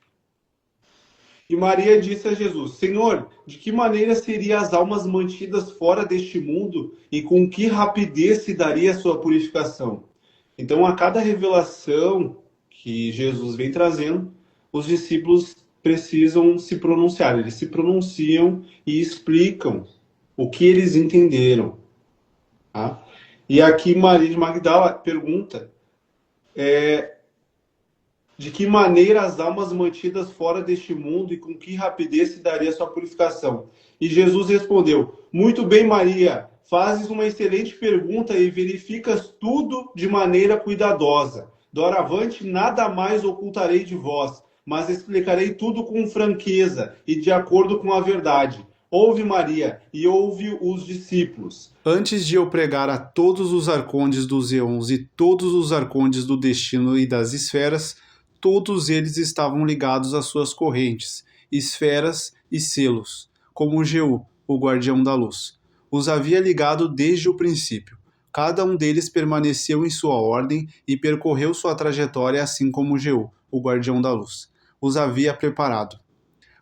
E Maria disse a Jesus: Senhor, de que maneira seriam as almas mantidas fora deste mundo e com que rapidez se daria a sua purificação? Então, a cada revelação que Jesus vem trazendo, os discípulos precisam se pronunciar. Eles se pronunciam e explicam o que eles entenderam. Tá? E aqui Maria de Magdala pergunta de que maneira as almas mantidas fora deste mundo e com que rapidez se daria a sua purificação. E Jesus respondeu: Muito bem, Maria, fazes uma excelente pergunta e verificas tudo de maneira cuidadosa. Doravante, nada mais ocultarei de vós, mas explicarei tudo com franqueza e de acordo com a verdade. Ouve, Maria, e ouve os discípulos. Antes de eu pregar a todos os arcondes dos eons e todos os arcondes do destino e das esferas, todos eles estavam ligados às suas correntes, esferas e selos, como Jeú, o guardião da luz. Os havia ligado desde o princípio. Cada um deles permaneceu em sua ordem e percorreu sua trajetória assim como Jeú, o guardião da luz. Os havia preparado.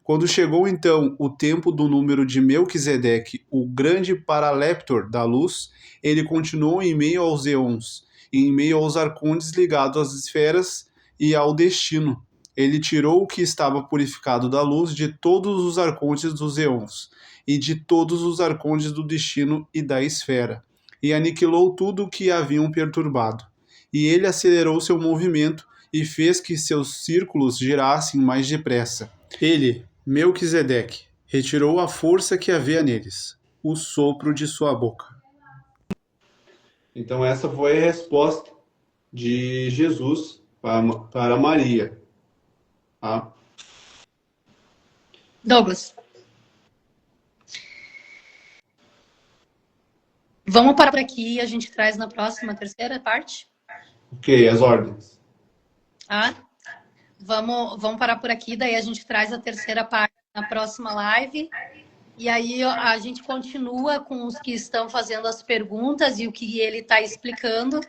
Quando chegou então o tempo do número de Melquisedeque, o grande paraleptor da luz, ele continuou em meio aos eons, em meio aos arcondes ligados às esferas e ao destino. Ele tirou o que estava purificado da luz de todos os arcondes dos eons, e de todos os arcondes do destino e da esfera, e aniquilou tudo o que haviam perturbado. E ele acelerou seu movimento e fez que seus círculos girassem mais depressa. Ele, Melquisedeque, retirou a força que havia neles, o sopro de sua boca. Então essa foi a resposta de Jesus para Maria. Tá? Douglas. Vamos parar por aqui e a gente traz na próxima, terceira parte? Ok, as ordens. Vamos parar por aqui, daí a gente traz a terceira parte na próxima live. E aí a gente continua com os que estão fazendo as perguntas e o que ele está explicando.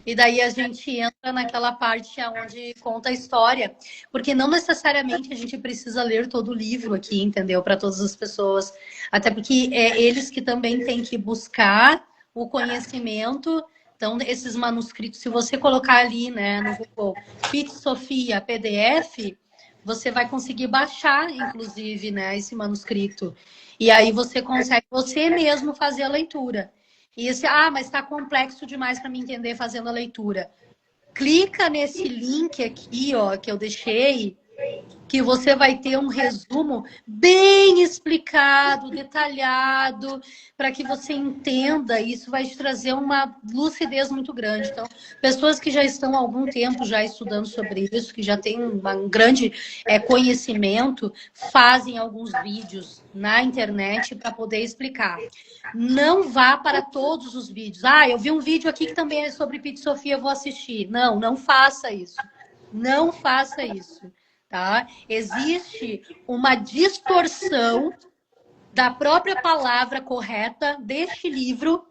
E daí a gente entra naquela parte onde conta a história. Porque não necessariamente a gente precisa ler todo o livro aqui, entendeu? Para todas as pessoas. Até porque é eles que também têm que buscar o conhecimento. Então, esses manuscritos, se você colocar ali, né, no Google, Pit Sofia PDF, você vai conseguir baixar, inclusive, né, esse manuscrito. E aí você consegue você mesmo fazer a leitura. E esse, mas está complexo demais para me entender fazendo a leitura. Clica nesse link aqui, ó, que eu deixei, que você vai ter um resumo bem explicado, detalhado, para que você entenda. Isso vai te trazer uma lucidez muito grande. Então, pessoas que já estão há algum tempo já estudando sobre isso, que já têm um grande conhecimento, fazem alguns vídeos na internet para poder explicar. Não vá para todos os vídeos. Ah, eu vi um vídeo aqui que também é sobre Pit Sofia, eu vou assistir. Não, não faça isso. Não faça isso. Tá? Existe uma distorção da própria palavra correta deste livro,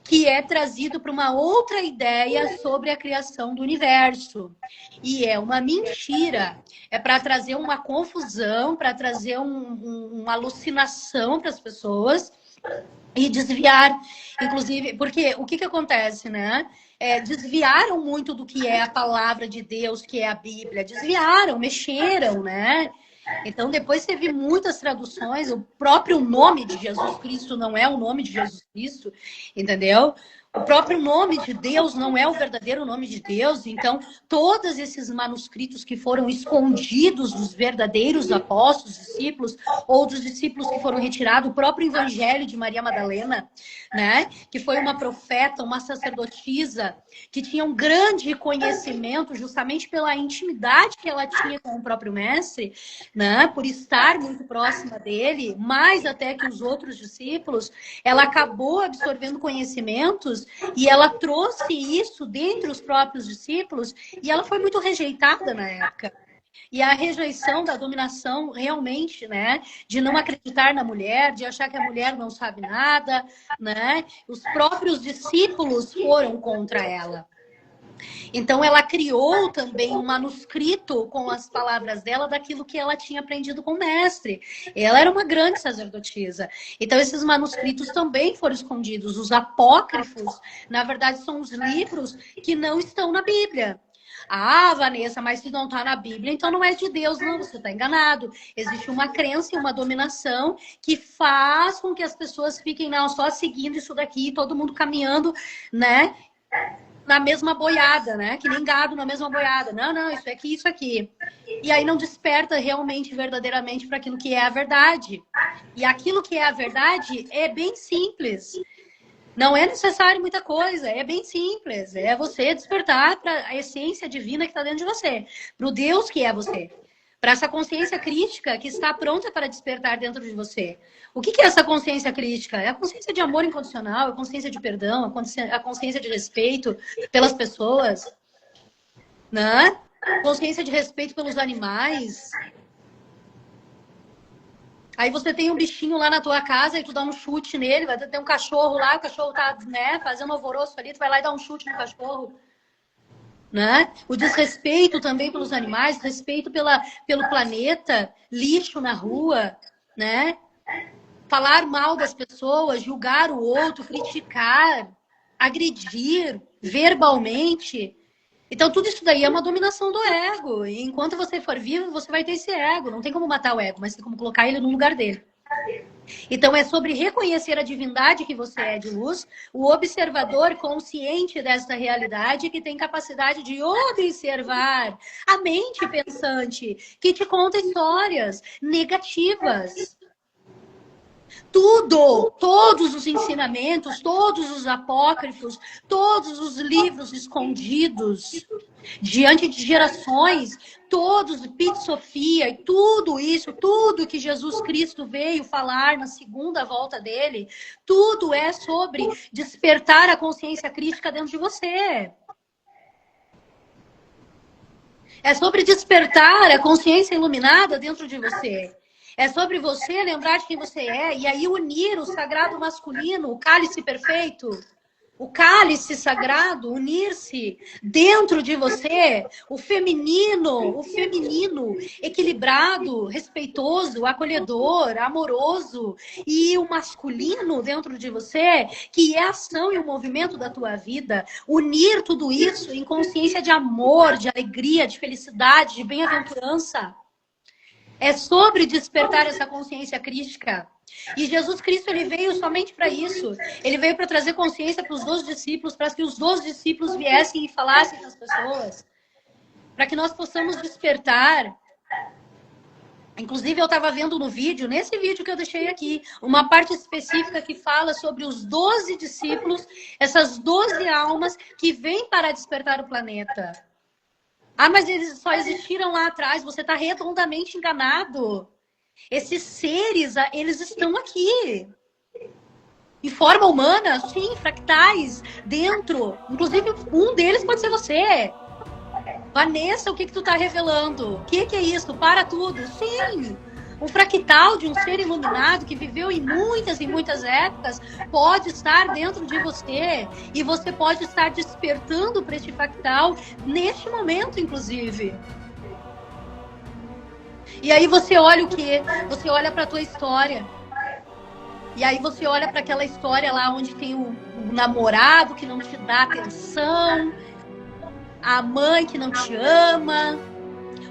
que é trazido para uma outra ideia sobre a criação do universo. E é uma mentira. É para trazer uma confusão, para trazer uma alucinação para as pessoas e desviar, inclusive, porque o que acontece, né? Desviaram muito do que é a palavra de Deus, que é a Bíblia. Desviaram, mexeram, né? Então, depois teve muitas traduções. O próprio nome de Jesus Cristo não é o nome de Jesus Cristo, entendeu? O próprio nome de Deus não é o verdadeiro nome de Deus. Então, todos esses manuscritos que foram escondidos dos verdadeiros apóstolos, discípulos, ou dos discípulos que foram retirados, o próprio Evangelho de Maria Madalena, né? Que foi uma profeta, uma sacerdotisa, que tinha um grande conhecimento, justamente pela intimidade que ela tinha com o próprio mestre, né? Por estar muito próxima dele, mais até que os outros discípulos, ela acabou absorvendo conhecimentos e ela trouxe isso dentre os próprios discípulos e ela foi muito rejeitada na época. E a rejeição da dominação realmente, né? De não acreditar na mulher, de achar que a mulher não sabe nada, né? Os próprios discípulos foram contra ela. Então, ela criou também um manuscrito com as palavras dela daquilo que ela tinha aprendido com o mestre. Ela era uma grande sacerdotisa. Então, esses manuscritos também foram escondidos. Os apócrifos, na verdade, são os livros que não estão na Bíblia. Ah, Vanessa, mas se não está na Bíblia, então não é de Deus. Não, você está enganado. Existe uma crença e uma dominação que faz com que as pessoas fiquem não, só seguindo isso daqui, todo mundo caminhando, né? Na mesma boiada, né? Que nem gado na mesma boiada. Não, isso aqui, isso aqui. E aí não desperta realmente, verdadeiramente, para aquilo que é a verdade. E aquilo que é a verdade é bem simples. Não é necessário muita coisa, é bem simples. É você despertar para a essência divina que está dentro de você, para o Deus que é você, para essa consciência crítica que está pronta para despertar dentro de você. O que é essa consciência crítica? É a consciência de amor incondicional, a consciência de perdão, a consciência de respeito pelas pessoas, né? Consciência de respeito pelos animais. Aí você tem um bichinho lá na tua casa e tu dá um chute nele, vai ter um cachorro lá, o cachorro tá, né, fazendo alvoroço ali, tu vai lá e dá um chute no cachorro. Né? O desrespeito também pelos animais, respeito pelo planeta, lixo na rua, né? Falar mal das pessoas, julgar o outro, criticar, agredir verbalmente. Então, tudo isso daí é uma dominação do ego. E enquanto você for vivo, você vai ter esse ego. Não tem como matar o ego, mas tem como colocar ele no lugar dele. Então, é sobre reconhecer a divindade que você é de luz, o observador consciente desta realidade que tem capacidade de observar a mente pensante, que te conta histórias negativas. Tudo, todos os ensinamentos, todos os apócrifos, todos os livros escondidos diante de gerações, todos, Pit Sofia e tudo isso, tudo que Jesus Cristo veio falar na segunda volta dele, tudo é sobre despertar a consciência crítica dentro de você. É sobre despertar a consciência iluminada dentro de você. É sobre você lembrar de quem você é e aí unir o sagrado masculino, o cálice perfeito, o cálice sagrado, unir-se dentro de você, o feminino equilibrado, respeitoso, acolhedor, amoroso e o masculino dentro de você, que é a ação e o movimento da tua vida, unir tudo isso em consciência de amor, de alegria, de felicidade, de bem-aventurança. É sobre despertar essa consciência crítica. E Jesus Cristo, ele veio somente para isso. Ele veio para trazer consciência para os 12 discípulos, para que os 12 discípulos viessem e falassem com as pessoas. Para que nós possamos despertar Inclusive, eu estava vendo no vídeo, nesse vídeo que eu deixei aqui, uma parte específica que fala sobre os 12 discípulos, essas 12 almas que vêm para despertar o planeta. Ah, mas eles só existiram lá atrás, você está redondamente enganado. Esses seres, eles estão aqui. Em forma humana, sim, fractais, dentro. Inclusive, um deles pode ser você. Vanessa, o que tu tá revelando? O que é isso? Para tudo. Sim, um fractal de um ser iluminado que viveu em muitas e muitas épocas pode estar dentro de você. E você pode estar despertando para este fractal neste momento, inclusive. E aí você olha o quê? Você olha para a tua história. E aí você olha para aquela história lá onde tem o namorado que não te dá atenção, a mãe que não te ama,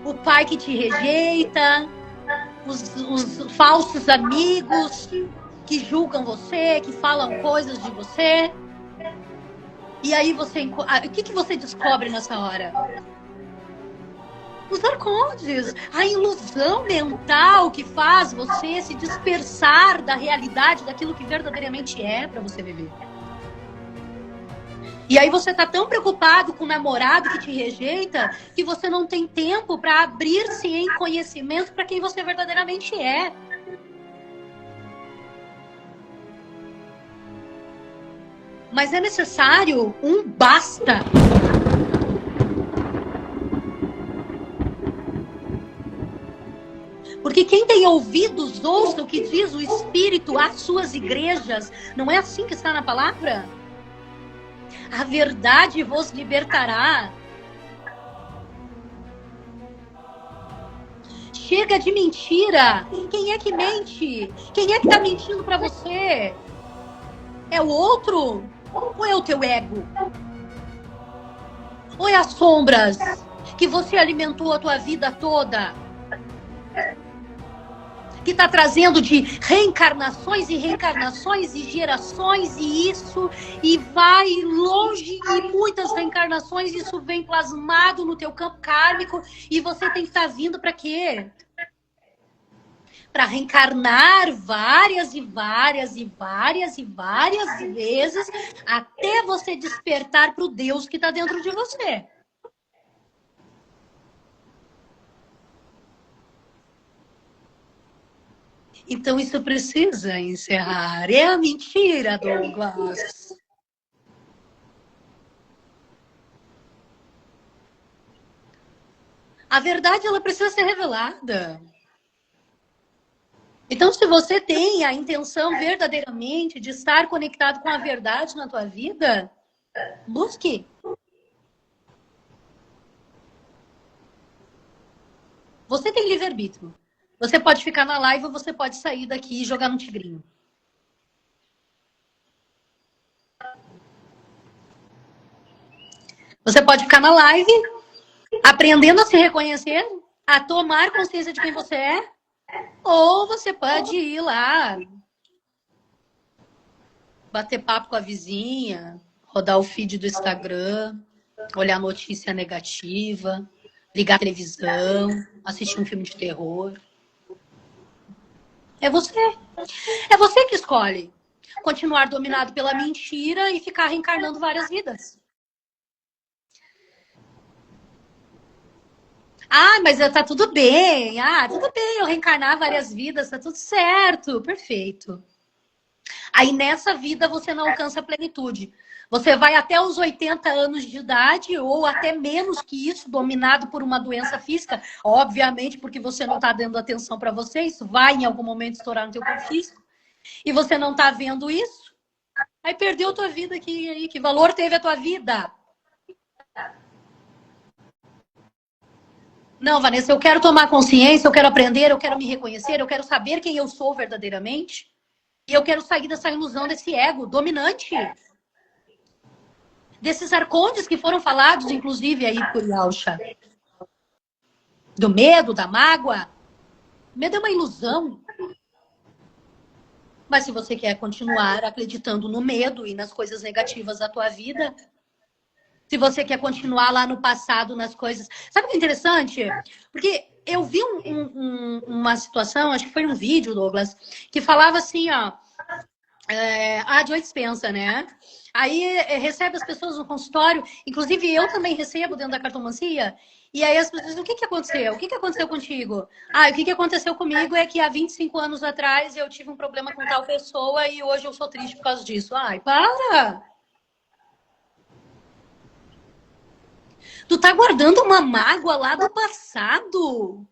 o pai que te rejeita, os falsos amigos que julgam você, que falam coisas de você. E aí você... O que você descobre nessa hora? Os arcontes, a ilusão mental que faz você se dispersar da realidade, daquilo que verdadeiramente é para você viver. E aí você tá tão preocupado com o namorado que te rejeita que você não tem tempo para abrir-se em conhecimento para quem você verdadeiramente é. Mas é necessário um basta. Porque quem tem ouvidos, ouça o que diz o Espírito às suas igrejas. Não é assim que está na palavra? A verdade vos libertará. Chega de mentira. Quem é que mente? Quem é que está mentindo para você? É o outro? Ou é o teu ego? Ou é as sombras que você alimentou a tua vida toda? Que está trazendo de reencarnações e reencarnações e gerações e isso, e vai longe e muitas reencarnações, isso vem plasmado no teu campo kármico e você tem que estar vindo para quê? Para reencarnar várias e várias e várias e várias vezes até você despertar para o Deus que está dentro de você. Então isso precisa encerrar. É a mentira, Douglas. A verdade, ela precisa ser revelada. Então, se você tem a intenção verdadeiramente de estar conectado com a verdade na tua vida, busque. Você tem livre-arbítrio. Você pode ficar na live ou você pode sair daqui e jogar no tigrinho. Você pode ficar na live, aprendendo a se reconhecer, a tomar consciência de quem você é, ou você pode ir lá, bater papo com a vizinha, rodar o feed do Instagram, olhar notícia negativa, ligar a televisão, assistir um filme de terror. É você. É você que escolhe continuar dominado pela mentira e ficar reencarnando várias vidas. Ah, mas tá tudo bem. Ah, tudo bem eu reencarnar várias vidas, tá tudo certo. Perfeito. Aí nessa vida você não alcança a plenitude. Você vai até os 80 anos de idade ou até menos que isso, dominado por uma doença física. Obviamente, porque você não está dando atenção para você, isso vai em algum momento estourar no teu corpo físico. E você não está vendo isso. Aí perdeu a tua vida aqui. Aí, que valor teve a tua vida? Não, Vanessa, eu quero tomar consciência, eu quero aprender, eu quero me reconhecer, eu quero saber quem eu sou verdadeiramente. E eu quero sair dessa ilusão, desse ego dominante. Desses arcontes que foram falados, inclusive, aí por Yalcha. Do medo, da mágoa. Medo é uma ilusão. Mas se você quer continuar acreditando no medo e nas coisas negativas da tua vida, Se você quer continuar lá no passado, nas coisas. Sabe o que é interessante? Porque eu vi uma situação, acho que foi um vídeo, Douglas, que falava assim, ó. A Joe Dispensa, né? Aí recebe as pessoas no consultório, inclusive eu também recebo dentro da cartomancia. E aí as pessoas dizem, o que aconteceu? O que aconteceu contigo? Ah, o que aconteceu comigo é que há 25 anos atrás eu tive um problema com tal pessoa e hoje eu sou triste por causa disso. Ai, para! Tu tá guardando uma mágoa lá do passado?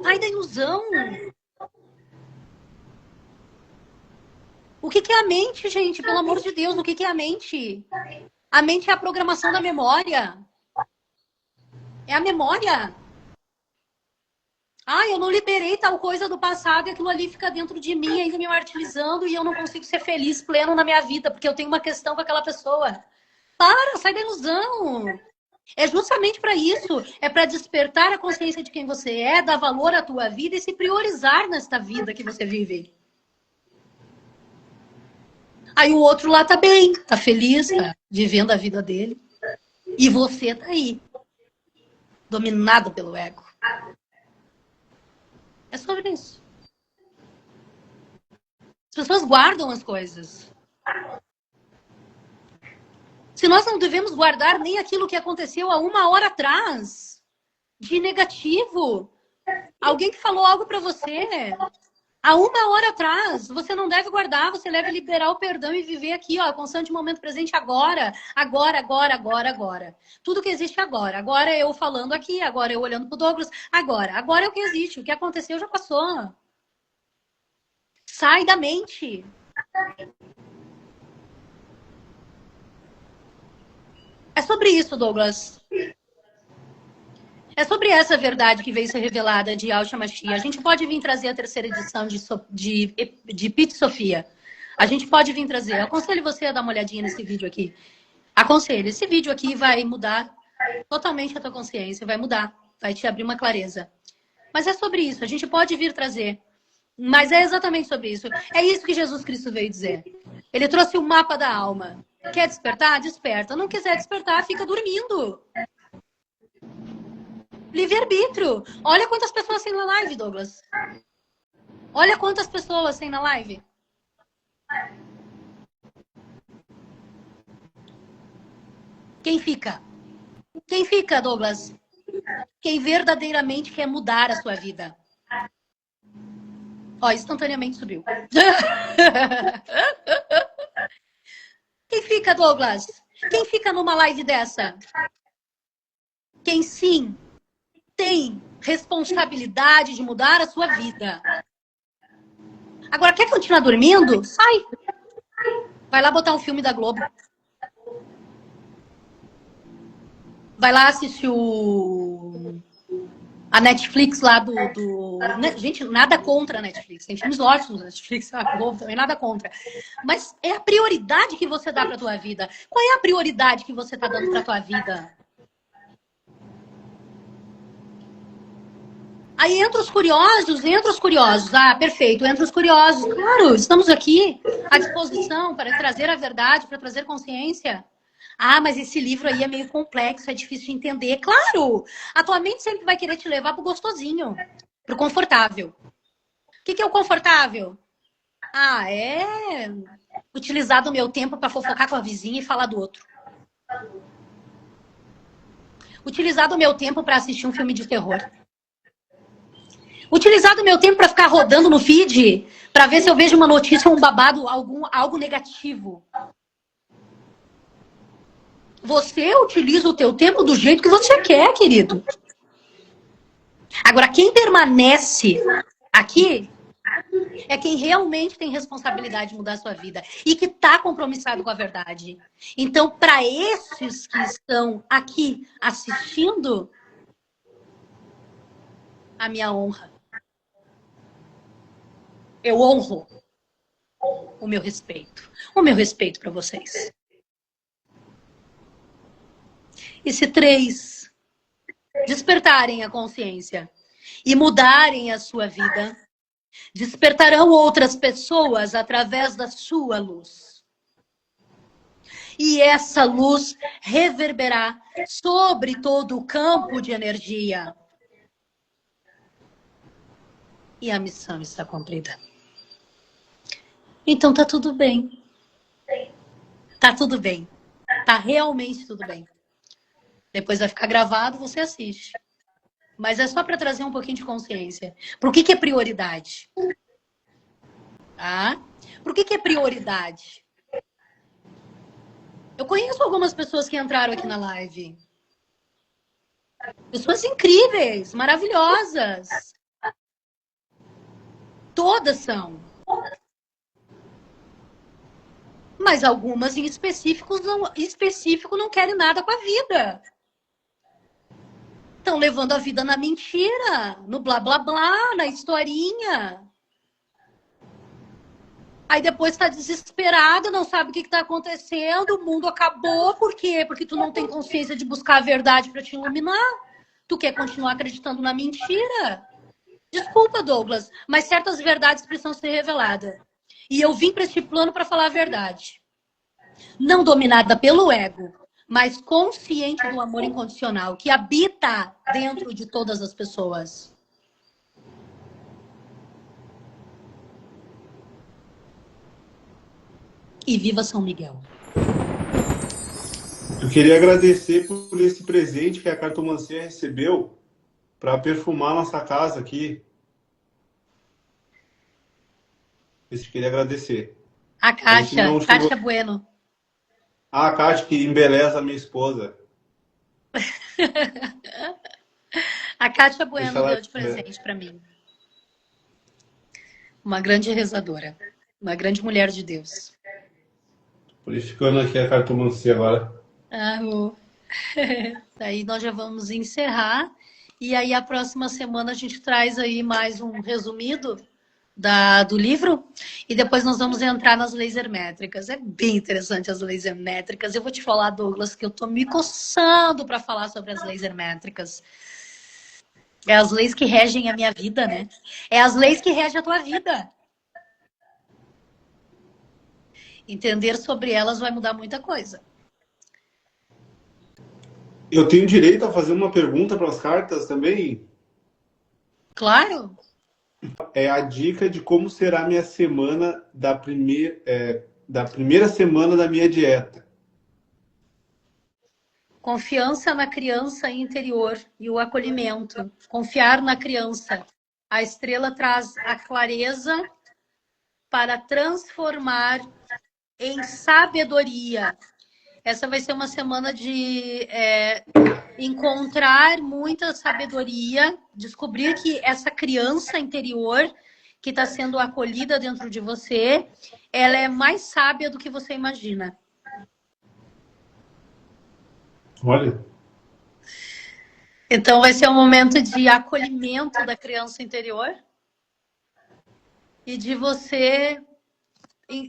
Ai, da ilusão! O que é a mente, gente? Pelo amor de Deus, o que é a mente? A mente é a programação da memória. É a memória. Ah, eu não liberei tal coisa do passado e aquilo ali fica dentro de mim, ainda me martirizando e eu não consigo ser feliz, pleno na minha vida, porque eu tenho uma questão com aquela pessoa. Para, sai da ilusão. É justamente para isso. É para despertar a consciência de quem você é, dar valor à tua vida e se priorizar nesta vida que você vive. Aí o outro lá tá bem, tá feliz, tá vivendo a vida dele. E você tá aí, dominado pelo ego. É sobre isso. As pessoas guardam as coisas. Se nós não devemos guardar nem aquilo que aconteceu há 1 hora atrás, de negativo, alguém que falou algo para você há 1 hora atrás, você não deve guardar, você deve liberar o perdão e viver aqui, ó, constante momento presente agora, agora, agora, agora, agora. Tudo que existe agora. Agora eu falando aqui, agora eu olhando pro Douglas, agora. Agora é o que existe, o que aconteceu já passou. Sai da mente. É sobre isso, Douglas. É sobre essa verdade que veio ser revelada de Yahshua Mashiach. A gente pode vir trazer a 3ª edição de Pit Sofia. A gente pode vir trazer. Eu aconselho você a dar uma olhadinha nesse vídeo aqui. Aconselho. Esse vídeo aqui vai mudar totalmente a tua consciência. Vai mudar. Vai te abrir uma clareza. Mas é sobre isso. A gente pode vir trazer. Mas é exatamente sobre isso. É isso que Jesus Cristo veio dizer. Ele trouxe o mapa da alma. Quer despertar? Desperta. Não quiser despertar, fica dormindo. Livre-arbítrio. Olha quantas pessoas tem na live, Douglas. Olha quantas pessoas tem na live. Quem fica? Quem fica, Douglas? Quem verdadeiramente quer mudar a sua vida. Ó, instantaneamente subiu. Quem fica, Douglas? Quem fica numa live dessa? Quem sim tem responsabilidade de mudar a sua vida. Agora, quer continuar dormindo? Sai. Vai lá botar um filme da Globo. Vai lá assistir a Netflix lá do... Gente, nada contra a Netflix. Tem filmes ótimos na Netflix, a Globo também, nada contra. Mas é a prioridade que você dá pra tua vida. Qual é a prioridade que você tá dando pra tua vida? Aí entra os curiosos. Ah, perfeito, entra os curiosos. Claro, estamos aqui à disposição para trazer a verdade, para trazer consciência. Ah, mas esse livro aí é meio complexo, é difícil de entender. Claro, a tua mente sempre vai querer te levar pro gostosinho, pro confortável. O que é o confortável? Ah, é utilizar do meu tempo para fofocar com a vizinha e falar do outro. Utilizar do meu tempo para assistir um filme de terror. Utilizar do meu tempo para ficar rodando no feed, para ver se eu vejo uma notícia, um babado, algo negativo. Você utiliza o teu tempo do jeito que você quer, querido. Agora, quem permanece aqui é quem realmente tem responsabilidade de mudar a sua vida e que está compromissado com a verdade. Então, para esses que estão aqui assistindo, a minha honra. Eu honro o meu respeito. O meu respeito para vocês. E se 3 despertarem a consciência e mudarem a sua vida, despertarão outras pessoas através da sua luz. e essa luz reverberar sobre todo o campo de energia. E a missão está cumprida. Então tá tudo bem. Tá tudo bem. Tá realmente tudo bem. Depois vai ficar gravado, você assiste. Mas é só para trazer um pouquinho de consciência. Por que é prioridade? Tá? Por que é prioridade? Eu conheço algumas pessoas que entraram aqui na live. Pessoas incríveis, maravilhosas. Todas são. Mas algumas em específico não querem nada com a vida. Estão levando a vida na mentira, no blá blá blá, na historinha. Aí depois está desesperado, não sabe o que está acontecendo, o mundo acabou. Por quê? Porque tu não tem consciência de buscar a verdade para te iluminar. Tu quer continuar acreditando na mentira. Desculpa, Douglas, mas certas verdades precisam ser reveladas. E eu vim para este plano para falar a verdade. Não dominada pelo ego, mas consciente do amor incondicional que habita dentro de todas as pessoas. E viva São Miguel. Eu queria agradecer por esse presente que a cartomancia recebeu para perfumar nossa casa aqui. Eu queria agradecer. A Kátia Bueno. Ah, a Kátia que embeleza a minha esposa. A Kátia Bueno deu de presente para mim. Uma grande rezadora. Uma grande mulher de Deus. Purificando aqui a cartomancia agora. Daí nós já vamos encerrar. E aí a próxima semana a gente traz aí mais um resumido do livro. E depois nós vamos entrar nas leis hermétricas. É bem interessante as leis hermétricas. Eu vou te falar, Douglas, que eu tô me coçando para falar sobre as leis hermétricas. É as leis que regem a minha vida, né? É as leis que regem a tua vida. Entender sobre elas vai mudar muita coisa. Eu tenho direito a fazer uma pergunta para as cartas também? Claro. É a dica de como será a minha semana da primeira semana da minha dieta. Confiança na criança interior e o acolhimento. Confiar na criança. A estrela traz a clareza para transformar em sabedoria. Essa vai ser uma semana de encontrar muita sabedoria, descobrir que essa criança interior que está sendo acolhida dentro de você, ela é mais sábia do que você imagina. Olha. Então vai ser um momento de acolhimento da criança interior e de você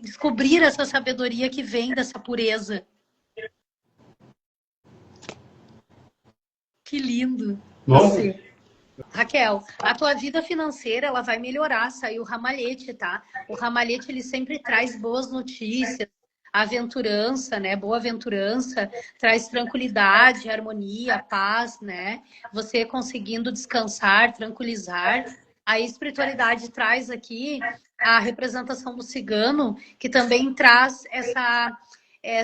descobrir essa sabedoria que vem dessa pureza. Que lindo. Nossa. Raquel, a tua vida financeira ela vai melhorar. Saiu o ramalhete, tá? O ramalhete ele sempre traz boas notícias, aventurança, né? Boa aventurança, traz tranquilidade, harmonia, paz, né? Você conseguindo descansar, tranquilizar. A espiritualidade traz aqui a representação do cigano, que também traz essa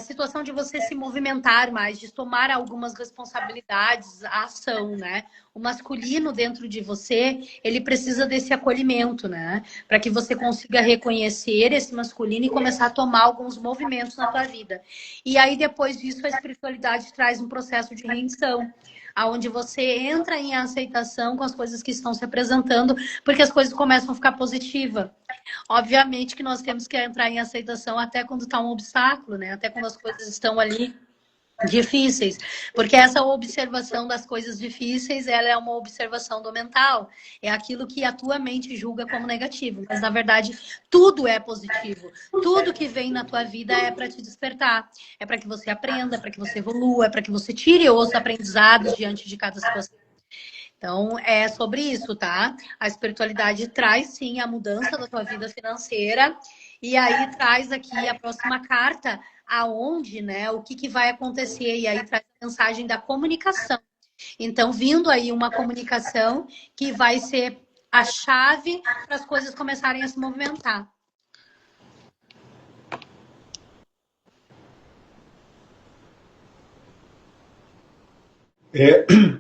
situação de você se movimentar mais, de tomar algumas responsabilidades, a ação, né? O masculino dentro de você, ele precisa desse acolhimento, né? Para que você consiga reconhecer esse masculino e começar a tomar alguns movimentos na tua vida. E aí, depois disso, a espiritualidade traz um processo de rendição, aonde você entra em aceitação com as coisas que estão se apresentando, porque as coisas começam a ficar positivas. Obviamente que nós temos que entrar em aceitação até quando está um obstáculo, né? Até quando as coisas estão ali difíceis. Porque essa observação das coisas difíceis, ela é uma observação do mental. É aquilo que a tua mente julga como negativo. Mas, na verdade, tudo é positivo. Tudo que vem na tua vida é para te despertar. É para que você aprenda, para que você evolua, é para que você tire os aprendizados diante de cada situação. Então, é sobre isso, tá? A espiritualidade traz, sim, a mudança da tua vida financeira. E aí traz aqui a próxima carta, aonde, né, o que vai acontecer, e aí traz a mensagem da comunicação. Então, vindo aí uma comunicação que vai ser a chave para as coisas começarem a se movimentar.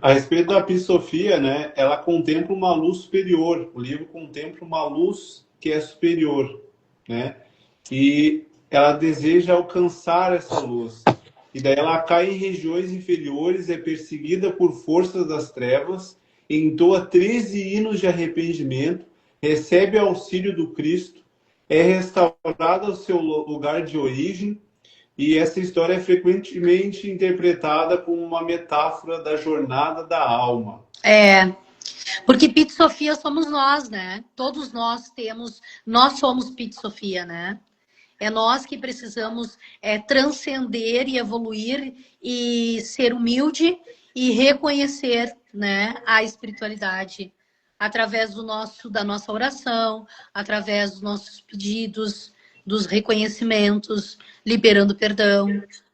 A respeito da Pisofia, né, ela contempla uma luz superior. O livro contempla uma luz que é superior, né? E ela deseja alcançar essa luz. E daí ela cai em regiões inferiores, é perseguida por forças das trevas, entoa 13 hinos de arrependimento, recebe auxílio do Cristo, é restaurada ao seu lugar de origem. E essa história é frequentemente interpretada como uma metáfora da jornada da alma. Porque Pit Sofia somos nós, né? Todos nós somos Pit Sofia, né? É nós que precisamos transcender e evoluir e ser humilde e reconhecer, né, a espiritualidade através da nossa oração, através dos nossos pedidos, dos reconhecimentos, liberando perdão,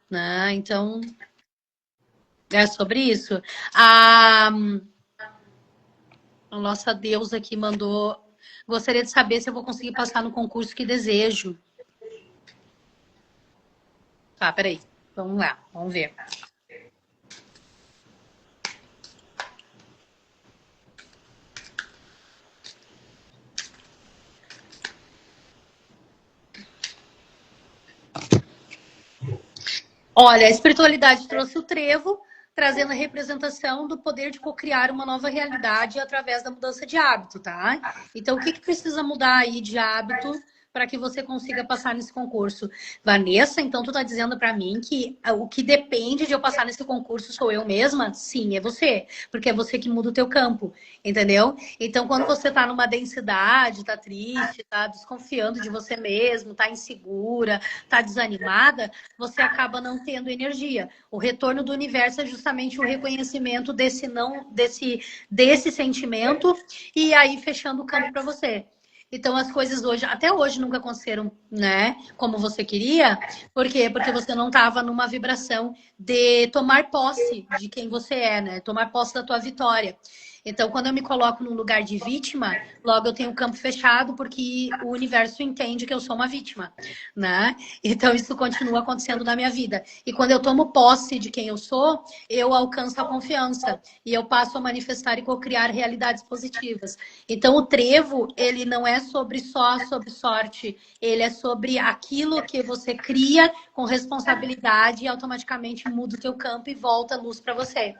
né? Então, é sobre isso. A nossa deusa aqui mandou... Gostaria de saber se eu vou conseguir passar no concurso que desejo. Tá, peraí. Vamos lá, vamos ver. Olha, a espiritualidade trouxe o trevo, trazendo a representação do poder de cocriar uma nova realidade através da mudança de hábito, tá? Então, o que precisa mudar aí de hábito para que você consiga passar nesse concurso? Vanessa, então tu tá dizendo para mim que o que depende de eu passar nesse concurso sou eu mesma? Sim, é você, porque é você que muda o teu campo, entendeu? Então, quando você tá numa densidade, tá triste, tá desconfiando de você mesmo, tá insegura, tá desanimada, você acaba não tendo energia. O retorno do universo é justamente o reconhecimento desse sentimento e aí fechando o campo para você. Então, as coisas hoje, até hoje, nunca aconteceram, né? Como você queria. Por quê? Porque você não estava numa vibração de tomar posse de quem você é, né? Tomar posse da tua vitória. Então, quando eu me coloco num lugar de vítima, logo eu tenho o campo fechado, porque o universo entende que eu sou uma vítima, né? Então, isso continua acontecendo na minha vida. E quando eu tomo posse de quem eu sou, eu alcanço a confiança. E eu passo a manifestar e co-criar realidades positivas. Então, o trevo, ele não é sobre sorte. Ele é sobre aquilo que você cria com responsabilidade e automaticamente muda o teu campo e volta a luz para você.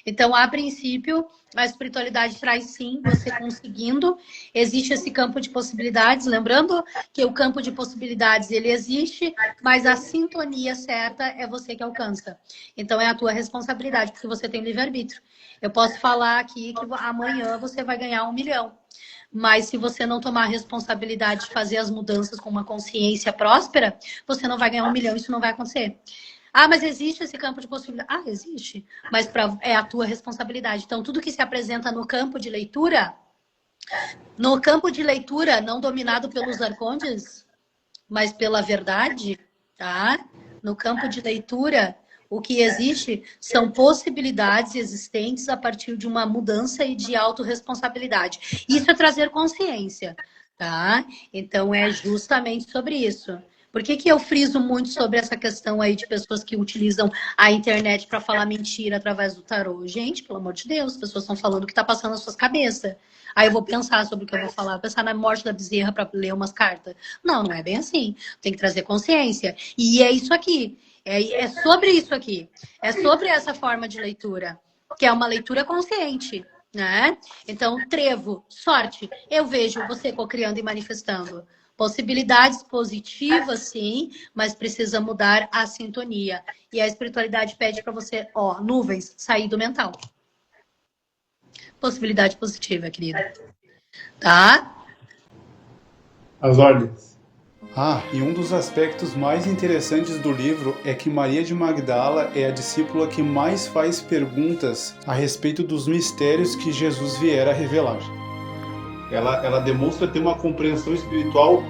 Então, a princípio, a espiritualidade traz sim, você conseguindo. Existe esse campo de possibilidades, lembrando que o campo de possibilidades ele existe, mas a sintonia certa é você que alcança. Então é a tua responsabilidade, porque você tem livre-arbítrio. Eu posso falar aqui que amanhã você vai ganhar 1 milhão. Mas se você não tomar a responsabilidade de fazer as mudanças com uma consciência próspera, você não vai ganhar 1 milhão, isso não vai acontecer. Ah, mas existe esse campo de possibilidade? Ah, existe. Mas é a tua responsabilidade. Então, tudo que se apresenta no campo de leitura não dominado pelos arcontes, mas pela verdade, tá? No campo de leitura, o que existe são possibilidades existentes a partir de uma mudança e de autorresponsabilidade. Isso é trazer consciência, tá? Então, é justamente sobre isso. Por que eu friso muito sobre essa questão aí de pessoas que utilizam a internet para falar mentira através do tarô? Gente, pelo amor de Deus, as pessoas estão falando o que está passando nas suas cabeças. Aí eu vou pensar sobre o que eu vou falar, pensar na morte da bezerra para ler umas cartas. Não, não é bem assim. Tem que trazer consciência. E é isso aqui. É sobre isso aqui. É sobre essa forma de leitura, que é uma leitura consciente, né? Então, trevo, sorte, eu vejo você cocriando e manifestando. Possibilidades positivas, sim, mas precisa mudar a sintonia. E a espiritualidade pede para você, nuvens, sair do mental. Possibilidade positiva, querida. Tá? As ordens. E um dos aspectos mais interessantes do livro é que Maria de Magdala é a discípula que mais faz perguntas a respeito dos mistérios que Jesus viera a revelar. Ela demonstra ter uma compreensão espiritual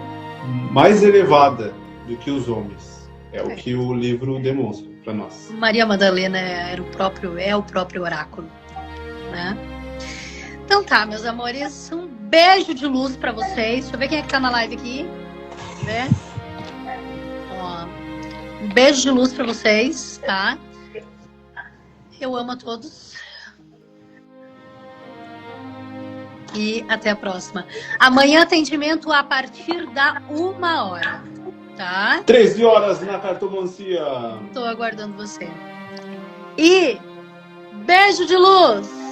mais elevada do que os homens. É o que o livro demonstra para nós. Maria Madalena é o próprio oráculo, né? Então tá, meus amores, um beijo de luz pra vocês. Deixa eu ver quem é que tá na live aqui, né? Ó, um beijo de luz pra vocês, tá? Eu amo a todos. E até a próxima. Amanhã atendimento a partir da 1h, tá? 13 horas na cartomancia. Tô aguardando você. E beijo de luz!